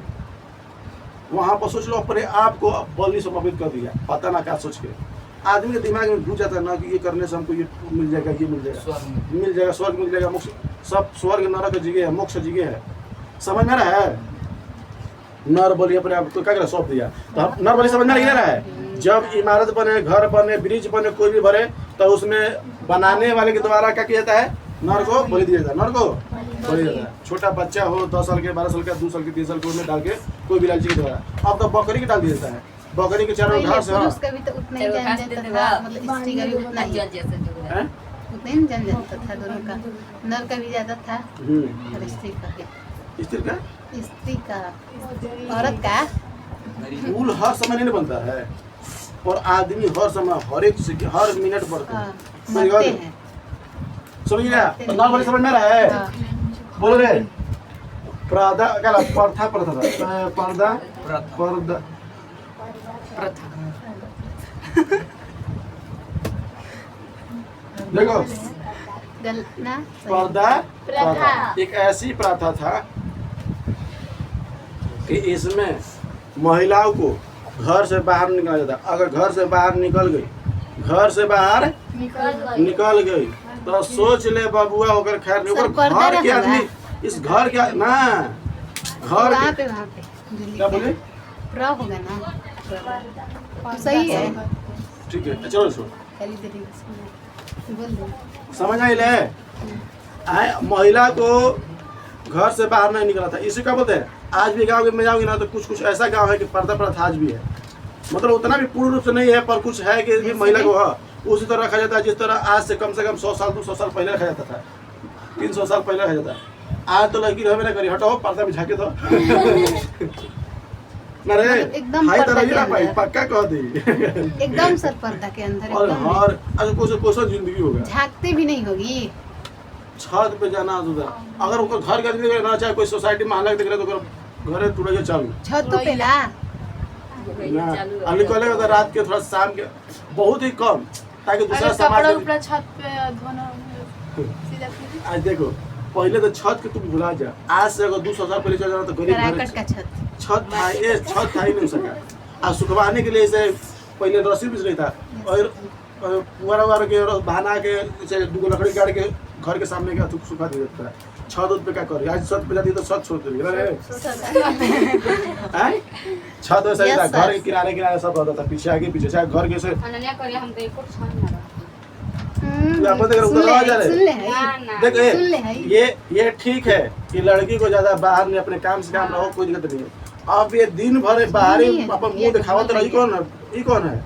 वहाँ पर सोच लो अपने आप को बलि समर्पित कर दिया, पता ना क्या सोच के। आदमी के दिमाग में घुस जाता है ना कि ये करने से हमको ये मिल जाएगा, ये मिल जाएगा, स्वर्ग मिल जाएगा, मोक्ष। सब स्वर्ग नरक जगह है, मोक्ष जगह है, समझ में रहा है। नर बलि अपने आप को क्या सौंप दिया, तो नर बलि समझ में नहीं रहा है। जब इमारत बने, घर बने, ब्रिज बने, कोई भी बने, तो उसमें बनाने वाले के द्वारा क्या किया जाता है, नर को बलि दिया जाता है। नर को बलि दिया जाता है। छोटा बच्चा हो 10 साल के, 12 साल का, 2 साल के, 3 साल के, उसमें डाल के कोई भी लालची के द्वारा। अब तो बकरी के डाल दिया जाता है, बकरी के चारों घास है। उसका भी तो उतना ही जान जाता था, मतलब स्त्री का भी उतना ही उतना ही जान जाता था दोनों का। नर का भी ज्यादा था और स्त्री का भी। स्त्री का औरत का फूल हर समय नहीं बनता है, और आदमी हर समय हर मिनट बढ़ता है। समझ गया? नर बलि समझ में रहा है, बोल रहे पर्दा क्या प्रथा देखो पर्दा एक ऐसी प्रथा था कि इसमें महिलाओं को घर से बाहर निकला जाता। अगर घर से बाहर निकल गई तो सोच ले बबुआ होकर खैर नहीं, ओकर घर के आदमी इस घर के ना घर पे क्या बोले प्रा होगा ना, तो सही है। ठीक है चलो सुन, बोल दो समझ आई ले। महिला को घर से बाहर नहीं निकला था, इसे क्या बोलते हैं आज भी गाँव में जाओगे ना तो कुछ कुछ ऐसा गाँव है कि पर्दा प्रथा आज भी है, मतलब उतना भी पूर्ण रूप से नहीं है पर कुछ है कि भी महिला को उसी तरह रखा जाता है जिस तरह आज से कम 100 साल 200 साल पहले रखा जाता था, 300 साल पहले रखा जाता है। आज तो लड़की रहे ना करी, हटाओ पर्दा में झाके दो अरे एकदम हाई तरह पर्दा ना के पाई अंदर। पक्का कह दी एकदम सर पर्दा के अंदर और एकदम हर आज कोई जिंदगी होगा झांकते भी नहीं होगी। छत पे जाना उधर, अगर उनका घर के दिख रहा ना चाहे कोई सोसाइटी मोहल्ला के दिख रहा तो घरे टूटे चालू छत पे ला अली कहले तो रात के थोड़ा शाम के बहुत ही कम, ताकि दूसरा अगर कपड़ा समाज उपड़ा छत पे धोना सीधा सीधा। आज देखो पहले तो छत के तुम भुला जा, आज से अगर 200 साल पहले चल जाना तो गरीब घर कराकट का छत था, ये छत था ही नहीं सका। आज सुखवाने के लिए इसे पहले रस्सी भी नहीं था और पुआरा वारा के बहाना के जैसे दो लकड़ी गाड़ के घर के सामने का सुखा दे देता है। छत उत पे क्या कर, आज छत पे जाती तो छत छोड़ देगी अरे हैं? छत वैसा ही था, Yes, sir. घर के किनारे किनारे सब रहता था, पीछे आगे पीछे, चाहे घर के से अनन्या करिया हम तो एक और छान ना आप देख रहे हो, उधर आ जा रहे। सुन ले है ना देख सुन ले है। ये ठीक है कि लड़की को ज्यादा बाहर में अपने काम से काम रहो, कोई दिक्कत नहीं है। अब ये दिन भर बाहर ही नहीं है, अपन ये मुंह तो दिखावत बहुत रही, कौन है ये कौन है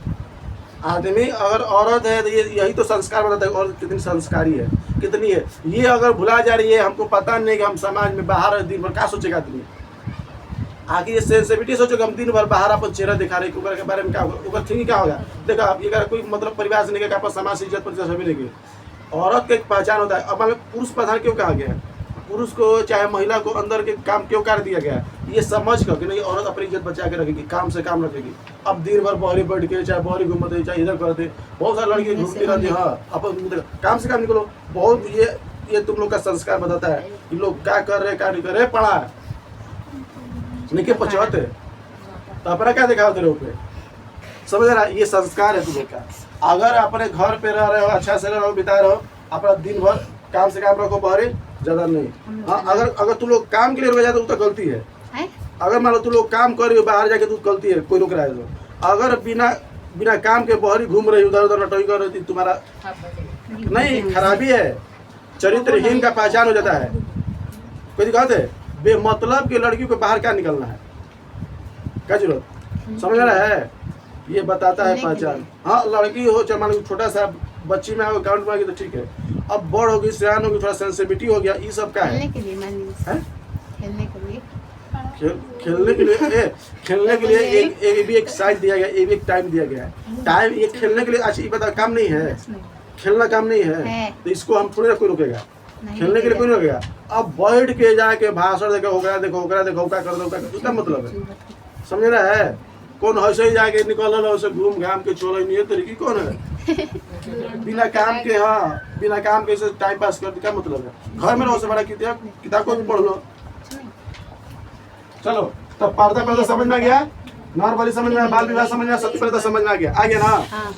आदमी? अगर औरत है तो ये यही तो संस्कार बताता है औरत कितनी संस्कारी है, कितनी है। ये अगर भुला जा रही है, हमको पता नहीं कि हम समाज में बाहर दिन भर क्या सोचेगा आदमी, आगे ये सेंसिटिविटी सोचो कि हम दिन भर बाहर अपन चेहरा दिखा रहे हैं, के बारे में क्या होगा, ऊपर थिंकिंग क्या होगा। देखो आप ये कोई मतलब परिवार से नहीं कि आप समाज से इज्जत प्रतिष्ठा सभी लेंगे। औरत का एक पहचान होता है। अब हमें पुरुष प्रधान क्यों कहा गया है, पुरुष को चाहे महिला को अंदर के काम क्यों कर दिया गया है, ये समझ कर कि नहीं औरत अपनी इज्जत बचा के रखेगी, काम से काम रखेगी। अब दिन भर बहरी बैठ के चाहे बहरी घूमते चाहे इधर करते, बहुत सारी लड़की घूमती रहती है। हाँ अपन काम से काम निकलो, बहुत ये तुम लोग का संस्कार बताता है कि लोग क्या कर रहे क्या नहीं कर रहे, पढ़ा है नहीं के पचौते तो अपना क्या दिखाओ तेरे ऊपर, समझ रहा? ये संस्कार है तुम लोग का। अगर अपने घर पे रह रहे हो, अच्छा से रहो, बिता रहो, अपना दिन भर काम से काम रखो, बाहरी ज्यादा नहीं। हाँ अगर तुम लोग काम के लिए रुक जाते तो गलती है। अगर मान लो तुम लोग काम कर रहे हो बाहर जाके तो गलती है, कोई रोक रहा है तो। अगर बिना काम के बाहरी घूम रही, उधर उधर नटोई कर रही, तुम्हारा नहीं खराबी है, चरित्रहीन का पहचान हो जाता है। कोई दिक्कत है? बेमतलब की लड़की को बाहर क्या निकलना है, क्या जरूरत, समझ रहा है? ये बताता है पहचान। हाँ लड़की हो चाहे मान लो छोटा सा बच्ची में अकाउंट में आ गई तो ठीक है, अब बड़ होगी सियान होगी, थोड़ा सेंसिटिविटी हो गया, ये सब क्या है? खेलने के लिए मान लीजिए, खेलने के लिए खेलने के लिए एक भी एक साइज दिया गया, एक भी एक टाइम दिया गया है। टाइम ये खेलने के लिए अच्छा ये बता काम नहीं है, खेलना काम नहीं है तो इसको हम थोड़ी ना कोई रोकेगा, खेलने के लिए कोई नहीं रोकेगा। अब बैठ के जाके भाषण देखो, ओकरा देखो, ओकरा देखो, क्या कर दो, क्या मतलब है, समझ रहा है? कौन ऐसे ही जाके निकल वैसे घूम घाम के चोल नहीं है तरीके, कौन है बिना काम के? हाँ बिना काम के टाइम पास कर, क्या मतलब है? घर में रहो से बड़ा किताब को भी पढ़ लो। चलो तो पर्दा पर्दा समझ में आ गया, नॉर्मली समझ में आया, बाल विवाह समझ में आया, सत्य पर्दा समझ में आ गया ना? हाँ,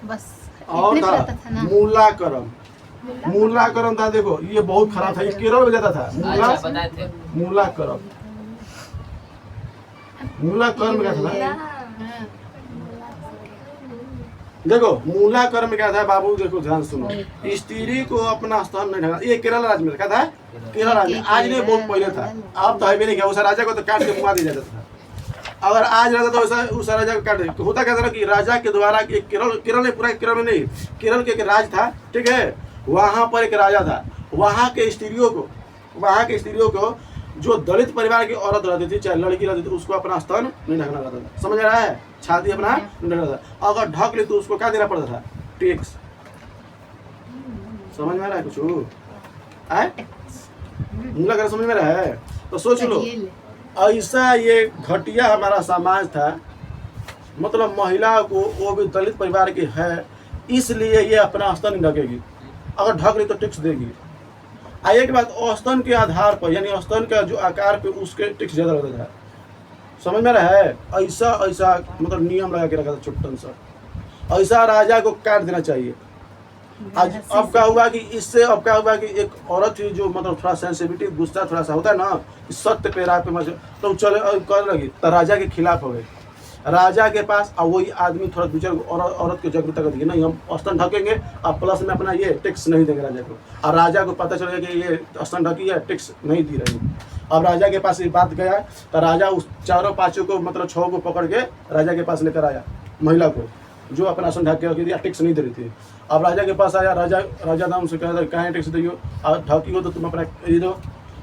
बस और इतने पता था ना। मूलाकरम था, देखो ये बहुत खराब था, ये केरल में जाता था। मूलाकर्म क्या था? देखो मूलाकर्म क्या था बाबू, देखो ध्यान सुनो, स्त्री को अपना स्थान नहीं ढका। ये केरल राज्य में क्या था, केरल राज्य में, आज नहीं बहुत पहले था, अब तो है भी नहीं। उस राजा को तो काट के मुआ दिया जाता था। अगर आज रहता तो वैसा उस राजा को काट दे। होता क्या था कि राजा के द्वारा केरल में, पूरा केरल में नहीं, केरल के एक राज था, ठीक है, वहाँ पर एक राजा था। वहाँ के स्त्रियों को जो दलित परिवार की औरत रहती थी, चाहे लड़की रहती थी, उसको अपना स्थान नहीं ढकना रहता था, समझ रहा है? छाती अपना नहीं ढकना था। अगर ढक ली तो उसको क्या देना पड़ता था? टैक्स। समझ में आ रहा है कुछ? मूलाकर्म समझ में रहा है? तो सोच लो, ऐसा ये घटिया हमारा समाज था, मतलब महिला को, वो भी दलित परिवार की है, इसलिए ये अपना स्थान नहीं ढकेगी। अगर ढक ली तो टैक्स देगी। आइए के बाद औसतन के आधार पर, यानी औसतन का जो आकार पे उसके टैक्स ज़्यादा रहता था, समझ में रहा है? ऐसा मतलब नियम लगा के रखा था छुट्टन सा। ऐसा राजा को काट देना चाहिए। आज अब क्या हुआ कि इससे अब क्या हुआ कि एक औरत थी जो मतलब थोड़ा सेंसिटिविटी, गुस्सा थोड़ा सा होता है ना, सत्य पे रात पे मजे तो चले कर लगी, तो राजा के खिलाफ हो गई। राजा के पास अब वही आदमी थोड़ा दूसरे औरत को जागरूकता कर दी, नहीं हम स्तन ढकेंगे, अब प्लस में अपना ये टैक्स नहीं देंगे राजा को। और राजा को पता चल गया कि ये स्तन ढकी है, टैक्स नहीं दी रही। अब राजा के पास ये बात गया तो राजा उस चारों पांचों को मतलब 6 को पकड़ के राजा के पास लेकर आया, महिला को जो अपना आसन ढक के रखी थी, टैक्स नहीं दे रही थी। अब राजा के पास आया, राजा नाम से कह रहा कहाँ टैक्स दियो, और ढकी हो तो तुम अपना ये दो।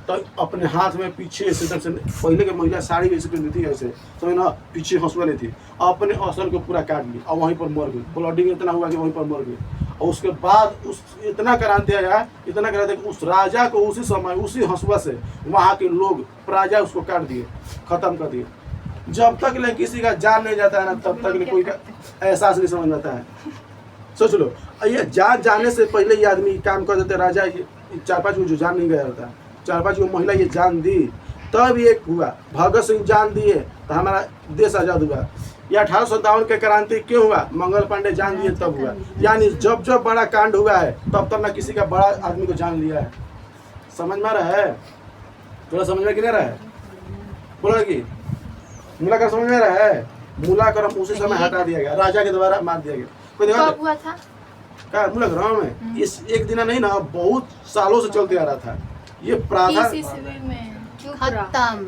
तो अपने हाथ में पीछे से पहले के महिला साड़ी ऐसे पहनती थी, ऐसे समझ ना, पीछे हंसुआ लेती, अपने आसन को पूरा काट ली और वहीं पर मर गई। ब्लडिंग इतना हुआ कि वहीं पर मर गई। और उसके बाद उस इतना क्रांति आया, इतना क्रांति कि उस राजा को उसी समय उसी हंसुआ से वहाँ के लोग प्रजा उसको काट दिए, खत्म कर दिए। जब तक ले किसी का जान नहीं जाता है ना, तब तक ले कोई का एहसास नहीं समझ आता है। सोच लो, ये जान जाने से पहले ये आदमी काम कर देते। राजा 4-5 को जो जान नहीं गया रहता, 4-5 को महिला ये जान दी, तब ये हुआ। भगत सिंह जान दिए तो हमारा देश आज़ाद हुआ। ये 1857 के क्रांति क्यों हुआ? मंगल पांडे जान दिए तब हुआ। यानी जब जब बड़ा कांड हुआ है तब तब ना किसी का बड़ा आदमी को जान लिया है। समझ में आ रहा है? थोड़ा समझ में कि नहीं रहा है? बोला कि मूलाक्रम समझ में आ रहा है? मूलाक्रम उसी समय हटा दिया गया, राजा के द्वारा मार दिया गया। कोई कब हुआ था? क्या मूलाक्रम में? इस एक दिन नहीं ना, बहुत सालों से चलते आ रहा था ये प्रावधान। किस ईस्वी में खत्म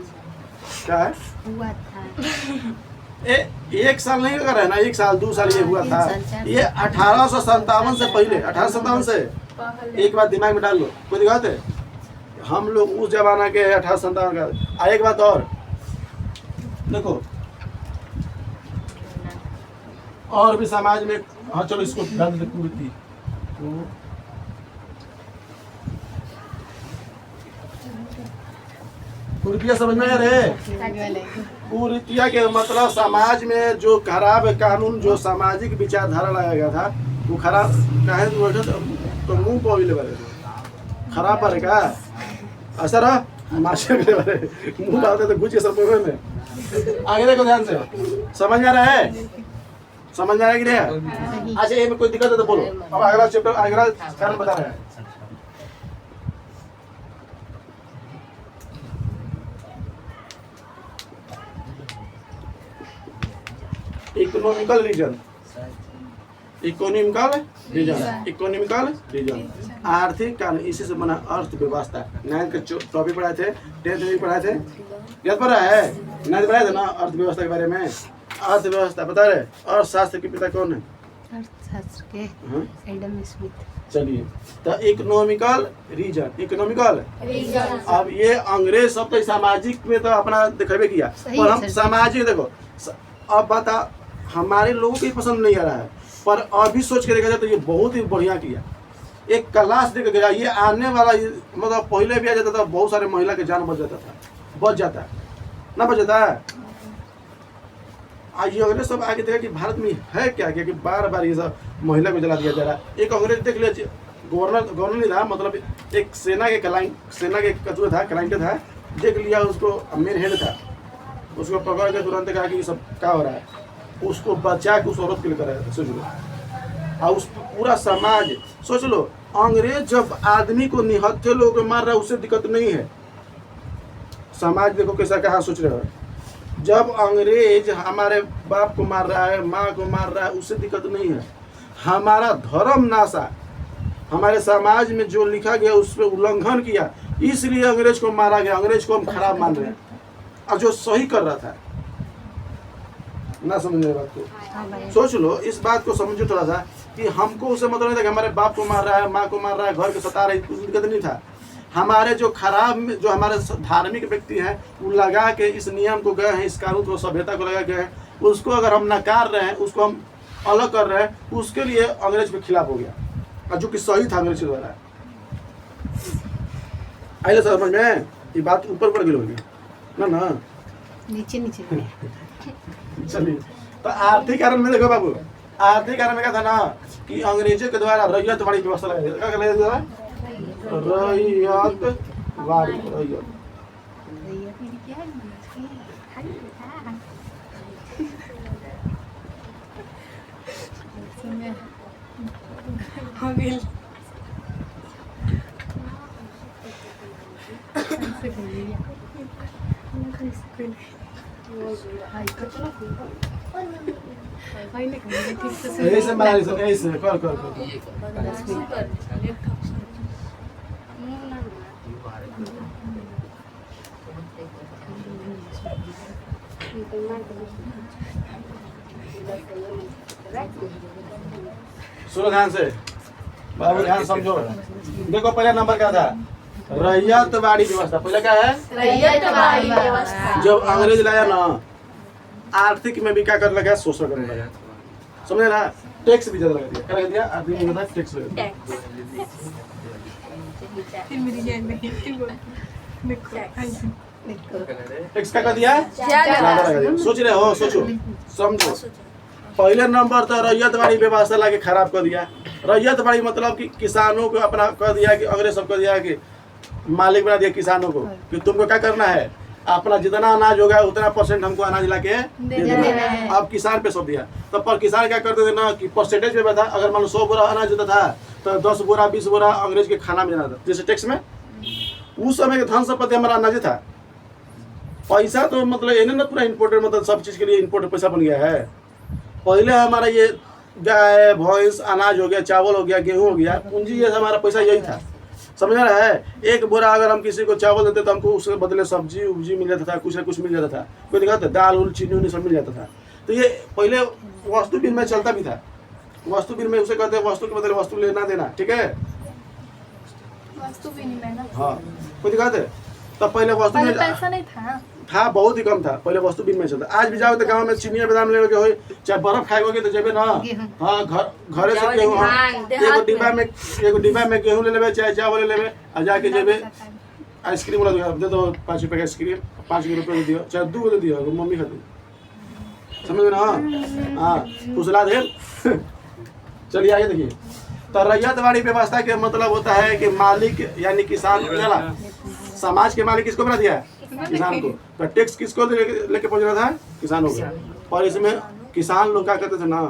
क्या है? हुआ था? एक साल नहीं कर रहा है ना, 1 साल 2 साल ये हुआ था। ये 1857 से पहले, 1857 से। एक बात दिमाग में डाल लो, कोई दिक्कत है? हम लोग उस जमाना के 1857 का। एक बात और देखो, और भी समाज में, हाँ चलो इसको डाल देते, कुरीति। कुरीतिया समझ में आ रहे? कुरीतिया के मतलब समाज में जो खराब कानून, जो सामाजिक विचारधारा लाया गया था, वो खराब कहे तो मुंह पर ले बारे खराब बारे का ऐसा रहा मास्टर के बारे मुंह डालते तो कुछ ये सब में। आगे देखो ध्यान से, समझ में आ रहा है? समझ में आ रहा है कि नहीं? अच्छा, ये में कोई दिक्कत है तो बोलो। अब अगला चैप्टर, अगला कारण बता रहे हैं। Economical reason, economical reason, economical reason, आर्थिक कानून। इसी से बना अर्थव्यवस्था। 9th के टॉपिक पढ़ाए थे, 10th में भी पढ़ाए थे, याद पढ़ा है? 9th पढ़ाए थे ना अर्थव्यवस्था के बारे में। अर्थव्यवस्था बता रहे, अर्थशास्त्र के पिता कौन है? अर्थशास्त्र के एडम स्मिथ। चलिए, तो इकोनॉमिकल रीजन, इकोनॉमिकल रीजन। अब ये अंग्रेज सब तो सामाजिक में तो अपना दिखावे किया, पर हम सामाजिक देखो। अब बता, हमारे लोगों को पसंद नहीं आ रहा है, पर अभी सोच के देखा जाए तो ये बहुत ही बढ़िया किया। एक क्लास देकर गया, ये आने वाला मतलब पहले भी आ जाता था, बहुत सारे महिला के जान बच जाता था, बच जाता है ना, बच जाता है। ये अंग्रेज सब आगे देखा कि भारत में है क्या कि बार बार ये सब महिला को जला दिया जा रहा है। एक अंग्रेज देख लीजिए, गवर्नर नहीं था, मतलब एक सेना के कचुआ था, क्लाइंट था, देख लिया उसको, मेन हेड था, उसको पकड़ के तुरंत कहा कि ये सब क्या हो रहा है, उसको बचा के उस औरत के लिए कराया। सोच लो, और उस पूरा समाज सोच लो, अंग्रेज जब आदमी को निहत्थे लोगों को मार रहा है उससे दिक्कत नहीं है। समाज देखो कैसा कहाँ सोच रहे हो। जब अंग्रेज हमारे बाप को मार रहा है, माँ को मार रहा है, उससे दिक्कत नहीं है। हमारा धर्म नाशा, हमारे समाज में जो लिखा गया उस पर उल्लंघन किया, इसलिए अंग्रेज को मारा गया। अंग्रेज को हम खराब मान रहे हैं, और जो सही कर रहा था ना। समझ रहे बात को? सोच लो, इस बात को समझो थोड़ा सा कि हमको उससे मतलब नहीं था कि हमारे बाप को मार रहा है, माँ को मार रहा है, घर के सता रही, कुछ दिक्कत नहीं था। हमारे जो खराब, जो हमारे धार्मिक व्यक्ति हैं, वो लगा के इस नियम को गए हैं, इस कानून को, सभ्यता को लगा गए हैं, उसको अगर हम नकार रहे हैं, उसको हम अलग कर रहे हैं, उसके लिए अंग्रेज के खिलाफ हो गया, और जो कि सही था अंग्रेज के द्वारा। आइए समझ में, ये बात ऊपर पड़ गई होगी ना, नीचे नीचे। चलिए, तो आर्थिक कारण में देखो बाबू, आर्थिक कारण में क्या था ना कि अंग्रेजों के द्वारा रैयत वाड़ी व्यवस्था लगाई गई। क्या लगाया गया? रैयत वाड़ी, रैयत। ऐसे मारी सब ऐसे कर सुनो ध्यान से बाबू, ध्यान समझो। देखो पहला नंबर क्या था, रैयतवाड़ी व्यवस्था। पहले क्या है, रैयतवाड़ी व्यवस्था। जब अंग्रेज लाया ना, आर्थिक में भी क्या करने लगा, शोषण करने लगा। समझे ना, टैक्स भी ज्यादा लगा दिया। क्या लगा दिया, आर्थिक में टैक्स लगा दिया। टैक्स क्या कर दिया, ज्यादा लगा दिया। सोच रहे हो, सोचो समझो। पहले नंबर तो रैयतवाड़ी व्यवस्था लाके खराब कर दिया। रैयतवाड़ी मतलब कि किसानों को अपना कर दिया, कि अंग्रेज सब कर दिया कि मालिक बना दिया किसानों को, कि तुमको क्या करना है, अपना जितना अनाज होगा उतना % हमको अनाज लाके दे देना है। अब किसान पे सौंप दिया। तो पर किसान क्या करते थे ना, कि परसेंटेज में बता, अगर मान लो 100 बोरा अनाज देता था तो 10 बोरा 20 बोरा अंग्रेज के खाना में जाना था। जैसे टैक्स में उस समय के धन संपत्ति हमारा अनाज था। पैसा तो मतलब ये ना पूरा इम्पोर्टेड, मतलब सब चीज़ के लिए इम्पोर्टेड पैसा बन गया है। पहले हमारा ये गाय भैंस अनाज हो गया, चावल हो गया, गेहूं हो गया, पूंजी ये हमारा पैसा यही था। समझ रहा है, एक बोरा अगर हम किसी को चावल देते तो हमको उसके बदले सब्जी उब्जी मिल जाता था, कुछ ना कुछ मिल जाता था। कोई दिक्कत है, दाल उल चीनी उनी सब मिल जाता था। तो ये पहले वस्तु विनिमय चलता भी था। वस्तु विनिमय उसे कहते हैं, वस्तु के बदले वस्तु लेना देना। ठीक है, वस्तु विनिमय ना। हाँ, कोई दिक्कत है। तब पहले वस्तु पहले में पैसा नहीं था, बहुत ही कम था। पहले वस्तु विनिमय चलता। आज भी जाओ तो गाँव में चिनिया बादाम ले हो, चाहे बर्फ खाएगे तो जेबे ना, हाँ घरे से गेहूँ, एगो डिब्बा में गेहूँ ले लेवे, चाहे चावल ले लेवे, और जाके जेबे आइसक्रीम वाला दे दो 5 रुपये का आइसक्रीम, 5 रुपये दियो, चाहे 2 दे दियो, मम्मी खाती। समझ ना, हाँ फुसला दे। चलिए आगे देखिए। तो रैयतवाड़ी व्यवस्था के मतलब होता है कि मालिक यानी किसान, समाज के मालिक किसको बना दिया, किसान को। तो टैक्स किसको लेके पहुंच रहा था, किसानों को। और इसमें किसान लोग क्या करते थे ना,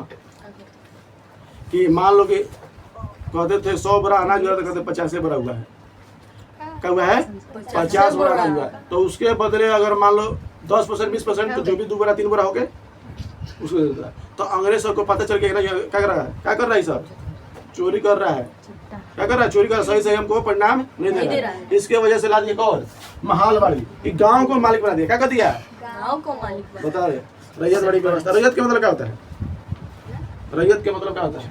कि मान लो कि कहते थे 100 बोरा अनाज हुआ तो कहते 50 बोरा हुआ है। क्या हुआ है, 50 बोरा अनाज हुआ है। तो उसके बदले अगर मान लो 10% 20%, तो जो भी 2 बोरा 3 बोरा हो गए उसको दे देता है। तो अंग्रेज सबको पता चल गया क्या कर रहा है, क्या कर रहा है, सब चोरी कर रहा है। क्या कर रहा है, चोरी कर रहा है, सही से हमको परिणाम नहीं दे रहा है। इसके वजह से ला दिया कौन, महालवाड़ी, गांव को मालिक बना दिया। क्या कर दिया, गांव को मालिक बता रहे। रैयतवाड़ी व्यवस्था, रैयत के मतलब क्या होता है, रैयत के मतलब क्या होता है,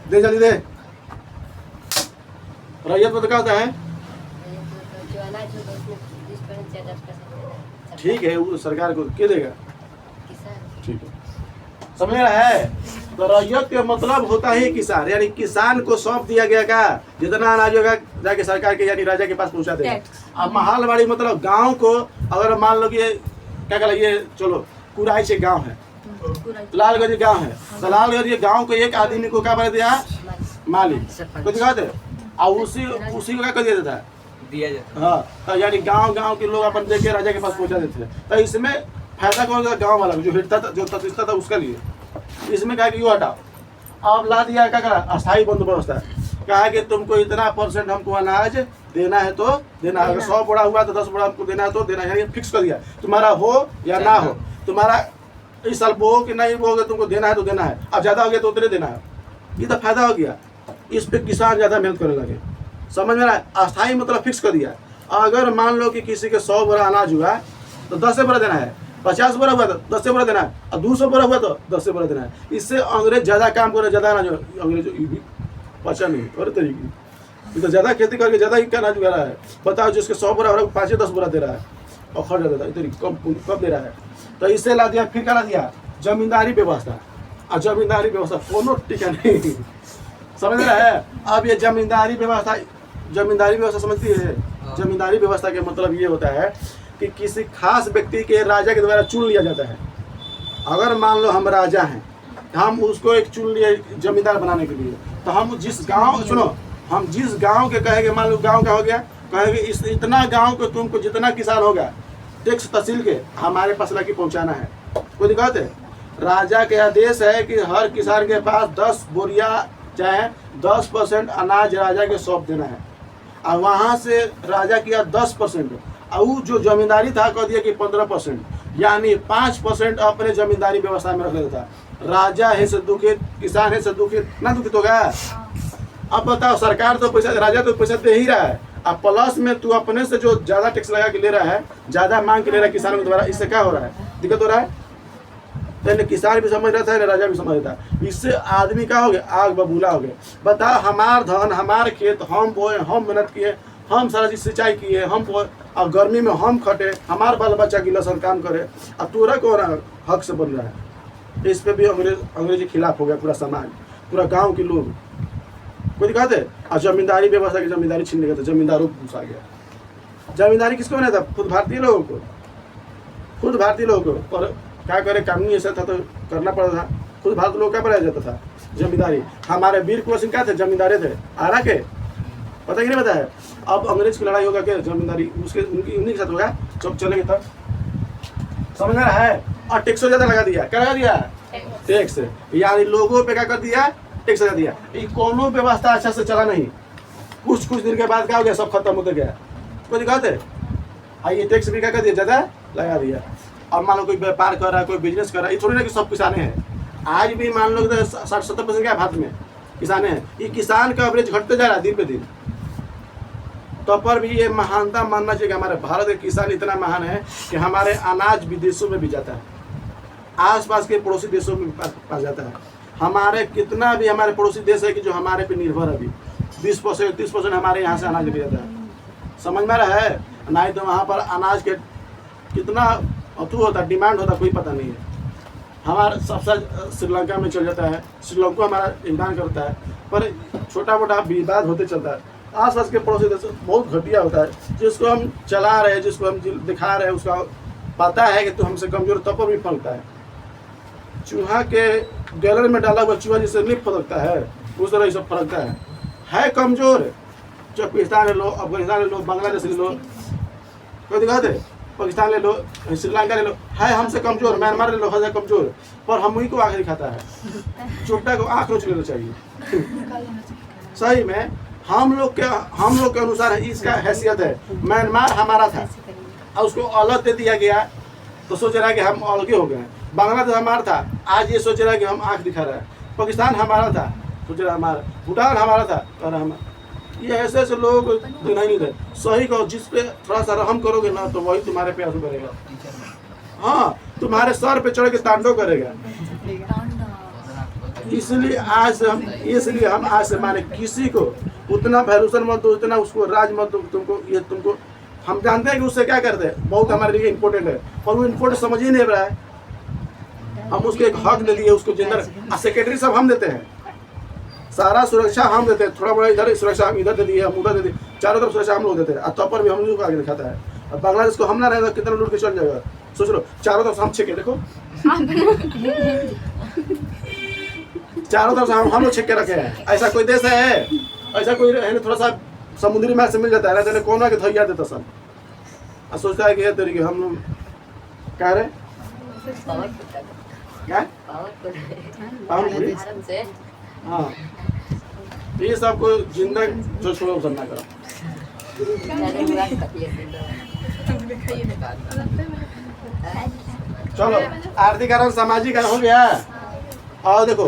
दे जल्दी दे। रैयत मतलब क्या होता है, ठीक है, वो सरकार को क्या देगा, ठीक है, समझ रहा है। तो रैयत के मतलब होता है किसान, यानी किसान को सौंप दिया गया का जितना अनाज होगा जाके सरकार के यानी राजा के पास पहुंचा देगा। अब महालवाड़ी मतलब गांव को, अगर मान लो कि क्या कहला, ये चलो कुराई से गांव है, लालगंज गांव है, तो लालगंज ये गांव को एक आदमी को क्या बना दिया, मालिक को दिखा दे, और उसी को क्या कर दिया जाता है, हाँ। तो यानी गांव के लोग अपन देख के राजा के पास पहुंचा देते थे। तो इसमें फायदा कौन सा, गांव वाला जो हिटता था, जो तथस्था था उसका लिए। इसमें क्या कि यो हटाओ, अब ला दिया क्या करा, अस्थायी बंदोबस्त है। कहा कि तुमको इतना % हमको अनाज देना है तो देना है। अगर 100 बोरा हुआ तो 10 बोरा हमको देना है तो देना है, यानी फिक्स कर दिया, तुम्हारा हो या ना हो, तुम्हारा इस साल बो कि नहीं बोगे, तुमको देना है तो देना है। अब ज़्यादा हो गया तो उतने देना है। ये तो फायदा हो गया, इस पे किसान ज़्यादा मेहनत करने लगे। समझ में रहा है, अस्थायी मतलब फिक्स कर दिया। अगर मान लो कि किसी के 100 बोरा अनाज हुआ तो 10 से बोरा देना है, 50 बोरा हुआ तो 10 से बोरा देना है, और 200 बोरा हुआ तो 10 से बोरा देना है। इससे अंग्रेज ज़्यादा काम करे, ज़्यादा अनाज अंग्रेज पचा नहीं और तरीके, ये तो ज़्यादा खेती करके ज़्यादा ही अनाज उगा रहा है। बताओ जिसके 100 बोरा हो रहा है 5 से 10 बोरा दे रहा है और खर्च देता है, इतनी कम दे रहा है। तो इससे ला दिया, फिर क्या ला दिया, जमींदारी व्यवस्था। और जमींदारी व्यवस्था कोनो टिका नहीं, समझ रहा है। अब ये जमींदारी व्यवस्था समझती है। जमींदारी व्यवस्था के मतलब ये होता है कि किसी खास व्यक्ति के राजा के द्वारा चुन लिया जाता है। अगर मान लो हम राजा हैं, हम उसको एक चुन लिए जमींदार बनाने के लिए, तो हम जिस गांव, सुनो, हम जिस गांव के कहेंगे, मान लो गांव क्या हो गया, कहेंगे इतना गांव को तुमको जितना किसान होगा टैक्स तहसील के हमारे पास लाके पहुंचाना है। कोई दिक्कत है, राजा के आदेश है कि हर किसान के पास 10 बोरिया चाहे 10% अनाज राजा के सौंप देना है। और वहाँ से राजा किया 10%, और जो जमींदारी था कह दिया कि 15%, यानी 5% अपने जमींदारी व्यवस्था में रख लेता था। राजा है से दुखित, किसान है से दुखित, ना दुखित होगा। अब बताओ, सरकार तो पैसा, राजा तो पैसा दे ही रहा है, अब प्लस में तू अपने से जो ज्यादा टैक्स लगा के ले रहा है, ज्यादा मांग के ले रहा है किसानों के द्वारा, इससे क्या हो रहा है? दिक्कत हो रहा है। तो किसान भी समझ रहा था, राजा भी समझ रहा था, इससे आदमी क्या हो गया? आग बबूला हो गया। बताओ, हमार धन, हमार खेत, हम बोए, हम मेहनत किए, हम सारा चीज सिंचाई किए, हम बोए, अब गर्मी में हम खटे, हमार बाल बच्चा की लसन काम करे, अब तोरा को हक से बन रहा है। इस पे भी अंग्रेजी खिलाफ हो गया पूरा समाज, पूरा गाँव के लोग। कोई दिखाते और जमींदारी व्यवस्था की जमींदारी छीनने का, जमींदारों को घुसा गया। जमींदारी किसको बनाया था? खुद भारतीय लोगों को, खुद भारतीय लोगों को। और क्या करे, कानूनी ऐसा था तो करना पड़ता था। खुद भारतीय लोग क्या बनाया जाता था? जमींदारी। हमारे वीर कुंवर सिंह क्या थे? जमींदारे थे, आरा के, पता ही नहीं बताया। अब अंग्रेज की लड़ाई होगा क्या? जमींदारी उसके उन्हीं के साथ होगा, जब चलेंगे तब। समझ रहा है? और टैक्स ज्यादा लगा दिया। क्या लगा दिया? टैक्स, यानी लोगों पे क्या कर दिया? टैक्स लगा दिया। ये कोनो व्यवस्था अच्छा से चला नहीं। कुछ दिन के बाद क्या हो गया? सब खत्म होते गया। कोई दिखाते ये टैक्स भी क्या कर दिया? ज्यादा लगा दिया। अब मान लो कोई व्यापार कर रहा है, कोई बिजनेस कर रहा है, ये थोड़ी ना कि सब किसाने हैं। आज भी मान लो 60-70% क्या भारत में किसाने हैं। ये किसान का एवरेज घटते जा रहा है दिन पे दिन। तो पर भी ये महानता मानना चाहिए कि हमारे भारत के किसान इतना महान है कि हमारे अनाज विदेशों में भी जाता है, आसपास के पड़ोसी देशों में पास जाता है। हमारे कितना भी हमारे पड़ोसी देश है कि जो हमारे पे निर्भर है, अभी 20% 30% हमारे यहाँ से अनाज ले जाता है। समझ में रहा है? नहीं तो वहाँ पर अनाज के कितना अथू होता है, डिमांड होता है, कोई पता नहीं है। हमारा सबसे श्रीलंका में चल जाता है, श्रीलंका हमारा योगदान करता है, पर छोटा मोटा विवाद होते चलता है। आसपास के पड़ोसी देश बहुत घटिया होता है, जिसको हम चला रहे हैं, जिसको हम दिखा रहे हैं, उसका पता है कि तू हमसे कमजोर, तब पर भी फंकता है। चूहा के गैलर में डाला हुआ चूहा जिससे नहीं फटकता है, उस तरह सब फटकता है कमजोर। जो पाकिस्तान ले लो, अफगानिस्तान ले लो, बांग्लादेश ले लो, कोई दिखाते, पाकिस्तान ले लो, श्रीलंका ले लो, है हमसे कमजोर। म्यांमार ले लो, है कमजोर, पर हम ही को आंख दिखाता है। चोटा को आंख नोच लेना चाहिए। सही में हम लोग के अनुसार है, इसका हैसियत है। म्यांमार हमारा था और उसको अलग दे दिया गया, तो सोच रहा है कि हम अलग हो गए। बांग्लादेश हमारा था, आज ये सोच रहा है कि हम आंख दिखा रहे हैं। पाकिस्तान हमारा था, सोच रहा हमारा। भूटान हमारा था, और हम ये ऐसे ऐसे लोग नहीं थे। सही कहो, जिस पे थोड़ा सा रहम करोगे ना, तो वही तुम्हारे पे आंसू करेगा। हाँ, तुम्हारे सर पे चढ़ के तांडव करेगा। इसलिए हम आज से माने किसी को उतना वैल्यूशन मत दो, उतना उसको राज मत दो। तुमको हम जानते हैं कि उससे क्या करते हैं, बहुत हमारे लिए इम्पोर्टेंट है, पर वो इम्पोर्टेंट समझ ही नहीं रहा है। हम उसको एक हक दे दिए, उसको जेंडर सेक्रेटरी सब हम देते हैं, सारा सुरक्षा हम देते हैं। थोड़ा बड़ा इधर सुरक्षा हम इधर दे दिए, हम उधर दे दिए, चारों तरफ सुरक्षा हम लोग देते हैं। और तब पर भी हम लोग आगे दिखाता है। और बांग्लादेश को हम ना रहेगा, कितना लूट के चल जाएगा। सोच लो, चारों तरफ हम छेके, देखो चारों तरफ हम लोग छेक के रखे हैं। ऐसा कोई देश है? ऐसा कोई है? थोड़ा सा समुद्री मार्ग से मिल जाता है, ना कोना के धैया देता सब। और सोचता है कि ये तरीके हम लोग क्या रहे क्या हाँ, ये सब को जिंदा जो छोड़ो करना करो। चलो, आर्थिक कारण, सामाजिक कारण हो गया। और देखो,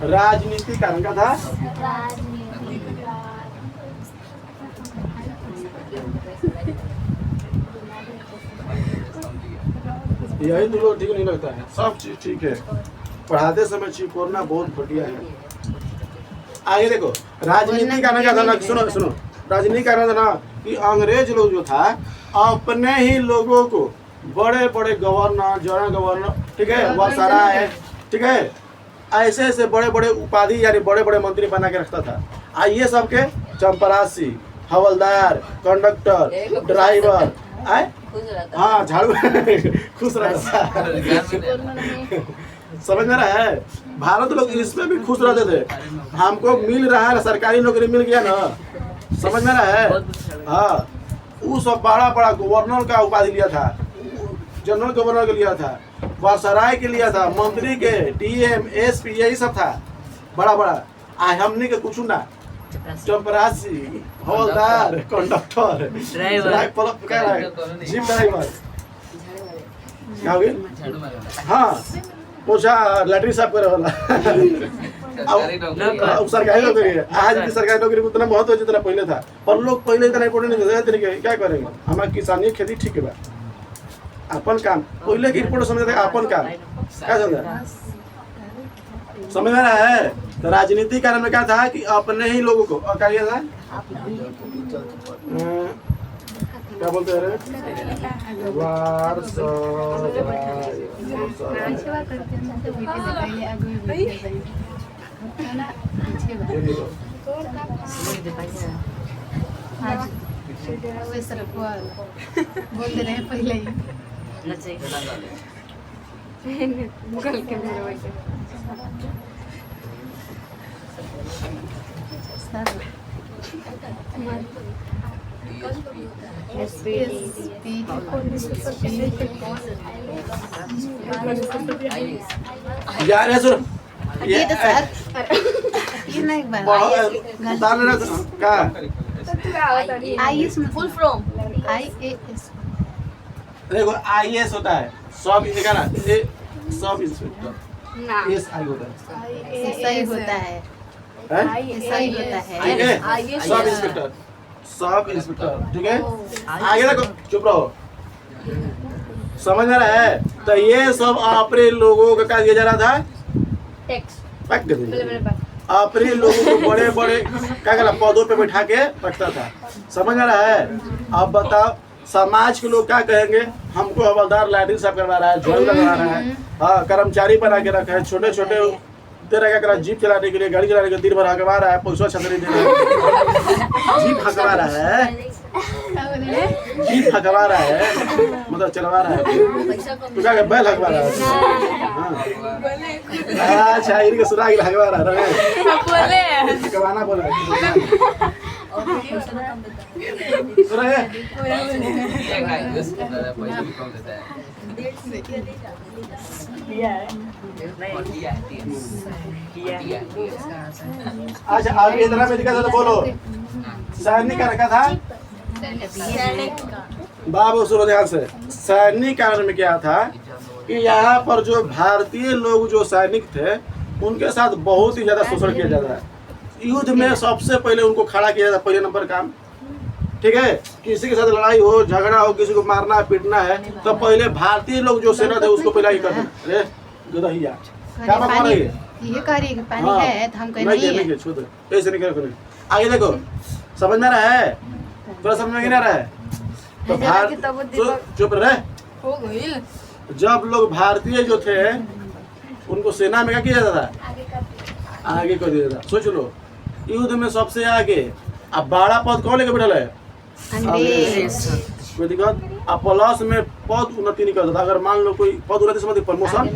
राजनीति कारण का था। यही तो लोग ठीक नहीं लगता है। सब चीज ठीक है, पढ़ाते समय चिकोरना बहुत घटिया है। आगे देखो, राजनीति का क्या था ना, सुनो, राजनीति का था ना कि अंग्रेज लोग जो था अपने ही लोगों को बड़े बड़े गवर्नर, जनरल गवर्नर, ठीक है, वायसराय है, ठीक है, ऐसे ऐसे बड़े बड़े उपाधि यानी बड़े बड़े मंत्री बना के रखता था। ये सबके चंपरासी, हवलदार, कंडक्टर, ड्राइवर, हाँ, झाड़ू खुश रहता है। समझ में रहा है? भारत लोग इसमें भी खुश रहते थे। हमको मिल रहा है, सरकारी नौकरी मिल गया ना, समझ में रहा है? हाँ, वो सब बड़ा बड़ा गवर्नर का उपाधि लिया था, जनरल गवर्नर के लिया था, वायसराय के लिया था, मंत्री के, डीएम, एसपी, यही सब था बड़ा बड़ा। हमने के कुछ ना, चपरासी, हवलदार, कंडक्टर, जीप ड्राइवर, क्या हो गया? हाँ, पोछा लैटरी साफ करे वाला अब सरकारी नौकरी है। आज की सरकारी नौकरी को उतना महत्व जितना पहले था, पर लोग पहले इतना इम्पोर्टेंट नहीं देते थे। क्या करेंगे, हमारा किसानी खेती ठीक है, अपन काम पहले की रिपोर्ट समझ थे, अपन काम क्या समझा, समझ में रहा है। तो राजनीति कारण में क्या था कि अपने ही लोगों को और क्या था, क्या बोलते हैं बोल दे रहे हैं पहले ही। गूगल के मेरे वैसे यार सुन ये तो सर ये ना एक बार क्या आईएएस में फुल फॉर्म आईएएस देखो आईएएस होता है सब देखा ना, ये सब इंस्पेक्टर ना एस आई होता है, सही होता है, हैं? सही होता है। सब इंस्पेक्टर, सब इंस्पेक्टर, ठीक है। आगे देखो, चुप रहो, समझ में रहा है। तो ये सब अपने लोगों का क्या दिया जा रहा था, टैक्स पैक कर दिया, अपने लोगों को बड़े बड़े क्या कहना पदों पे बैठा के रखता था, समझ में रहा है। अब बताओ समाज के लोग क्या कहेंगे, हमको हवलदार लैट्रिन साफ करवा रहा है, झाड़ू लगवा रहा है, हाँ कर्मचारी बना के रखा है, छोटे छोटे तेरा क्या करा, जीप चलाने के लिए, गाड़ी चलाने के लिए दिन भर हकवा रहा है, पैसा छतरी दे रहा है, जीप हकवा रहा है, जीप हकवा रहा है, मतलब चलवा रहा है, तो क्या बैल हकवा रहा है, हाँ अच्छा इनके सुना के हकवा रहा है, कमाना बोला सुना है। अच्छा आगे इतना में दिखा था तो बोलो, सैनिक का रखा था, बाबू सुनो ध्यान से। सैनिक कारण में क्या था कि यहाँ पर जो भारतीय लोग जो सैनिक थे उनके साथ बहुत ही ज्यादा शोषण किया जाता है। युद्ध में सबसे पहले उनको खड़ा किया जाता है, पहले नंबर काम, ठीक है। किसी के साथ लड़ाई हो, झगड़ा हो, किसी को मारना है, पीटना है, तो पहले भारतीय लोग जो सेना थे उसको पहले ही कर देना। अरे गदहिया क्या बात कर रही है, ये कह रही है कि पानी है तो हम कहें नहीं नहीं है, है। छोड़ दो, ऐसे नहीं करो। आगे देखो, समझ में आ रहा है, थोड़ा समझ में नहीं आ रहा है तो चुप रहे। जब लोग भारतीय जो थे उनको सेना में क्या किया जाता था, आगे कर दिया जाता। सोच लो युद्ध में सबसे आगे, अब बड़ा पद कौन लेके बैठल है, अंग्रेज। कोई दिक्कत, अब प्लस में पद उन्नति नहीं करता था। अगर मान लो कोई पद उन्नति समझ प्रमोशन,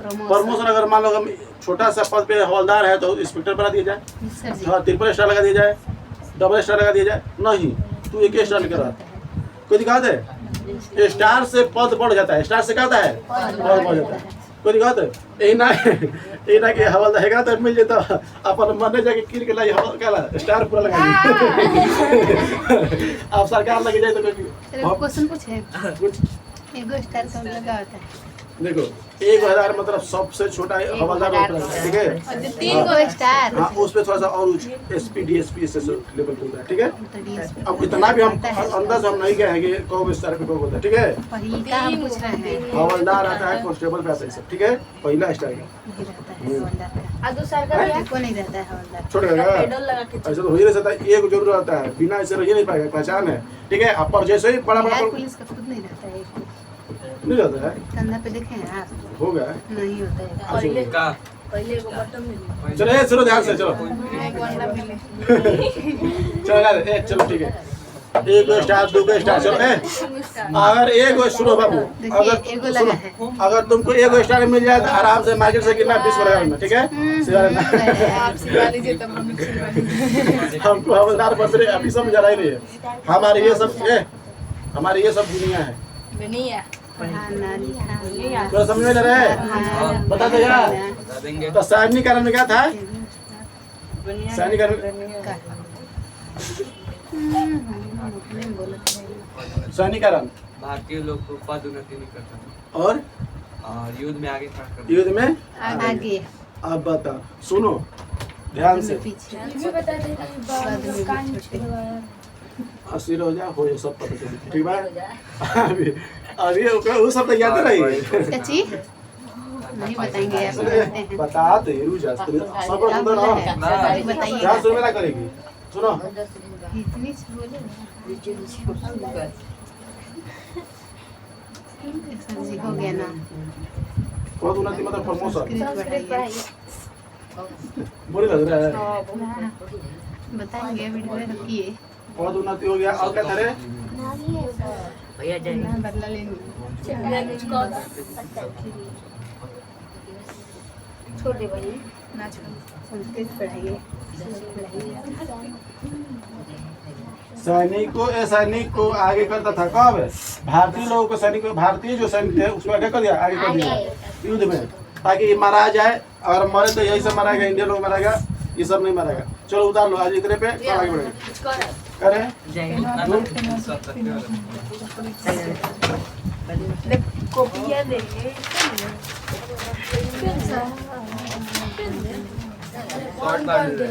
प्रमोशन अगर मान लो हम छोटा सा पद पे हवलदार है तो इंस्पेक्टर बना दिया जाए, हाँ ट्रिपल स्टार लगा दिया जाए, डबल स्टार लगा दिया जाए, नहीं तू एक स्टार लेकर आ। कोई दिक्कत है, स्टार से पद बढ़ जाता है, स्टार से क्या होता है पद बढ़ जाता है। कोई दिक्कत है, यही ना कि हवलदार है तो मिल जाता अपन मन जाके किल के लाई क्या स्टार पूरा लगा अब सरकार लगे जाए तो क्वेश्चन पूछे, कुछ एगो स्टार का मतलब क्या होता है? देखो 1000 मतलब सबसे छोटा हवलदार होता है, ठीक है। और जो 3 गो स्टार, हाँ उस पे थोड़ा सा और एसपी डीएसपी से लेवल पे होता है, ठीक है। अब इतना भी हम अंदाज हम नहीं गए हैं कि कौन स्टार पे कौन होता है, ठीक है। वही का हम पूछ रहे हैं। हवलदार आता है, कांस्टेबल पे आता है सब, ठीक है। पहला स्टार का यही रहता है हवलदार का। को नहीं रहता है हवलदार। छोड़ गया ऐसा तो हो ही नहीं सकता, एक जरूर रहता है, बिना ऐसे रह ही नहीं पाएगा, पहचान है, ठीक है। अब पर जैसे ही बड़ा बड़ा पुलिस का खुद नहीं रहता है, नहीं रहता है, कंधा पे देखे हैं आप, हो गया नहीं होता है। चलो चलो ध्यान से चलो चलो चलो ठीक है। एक स्टार, दो स्टार, चलो अगर एक सुनो बाबू, अगर तुमको एक स्टार मिल जाए तो आराम से मार्केट से कितना 20 लगा लेना, ठीक है। हमको हवलदार बस रहे अभी समझ आ रहा ही नहीं है। हमारे ये सब दुनिया है, तो समझ में रहे, बता दो यार। तो सैनिक कारण में क्या था, सैनिक कारण सैनिक कारण भारतीय लोग पद उन्नति नहीं करता था और युद्ध में आगे खड़ा कर युद्ध में आगे अब बताओ, सुनो ध्यान से। पीछे ये भी बता दे कि बाद में कान भी छोटे। छुड़वाया। 80 रोजा हो ये सब पता चली, ठीक बा। अभी अभी वो सब तो याद रही। कच्ची नहीं बताएंगे आप अरे, बताते हैं। बता दे रुजा सब अंदर बोला रहो। है, क्या बताइएगा सुन मेरा करेगी, सुनो इतनी से बोले सब्जी हो गया ना बहुत उन्नति मतलब प्रमोशन संस्कृत बढ़ाइए बोले लग रहा है, बताएंगे वीडियो में रखिए बहुत उन्नति हो गया। और क्या करे, ना बदला लेंगे छोड़ दे भाई ना छोड़ो संस्कृत पढ़ाइए सैनिक को आगे करता था कब, भारतीय लोगों को सैनिक, भारतीय जो सैनिक थे उसको आगे कर दिया, आगे कर दिया युद्ध में, ताकि ये मारा जाए। और मरे तो यही सब मराएगा, इंडिया लोग मराएगा, ये सब नहीं मराएगा। चलो उतार लो आज इतने पे, तो आगे बढ़ेगा। करे कॉपियाँ दे कौन कर दे?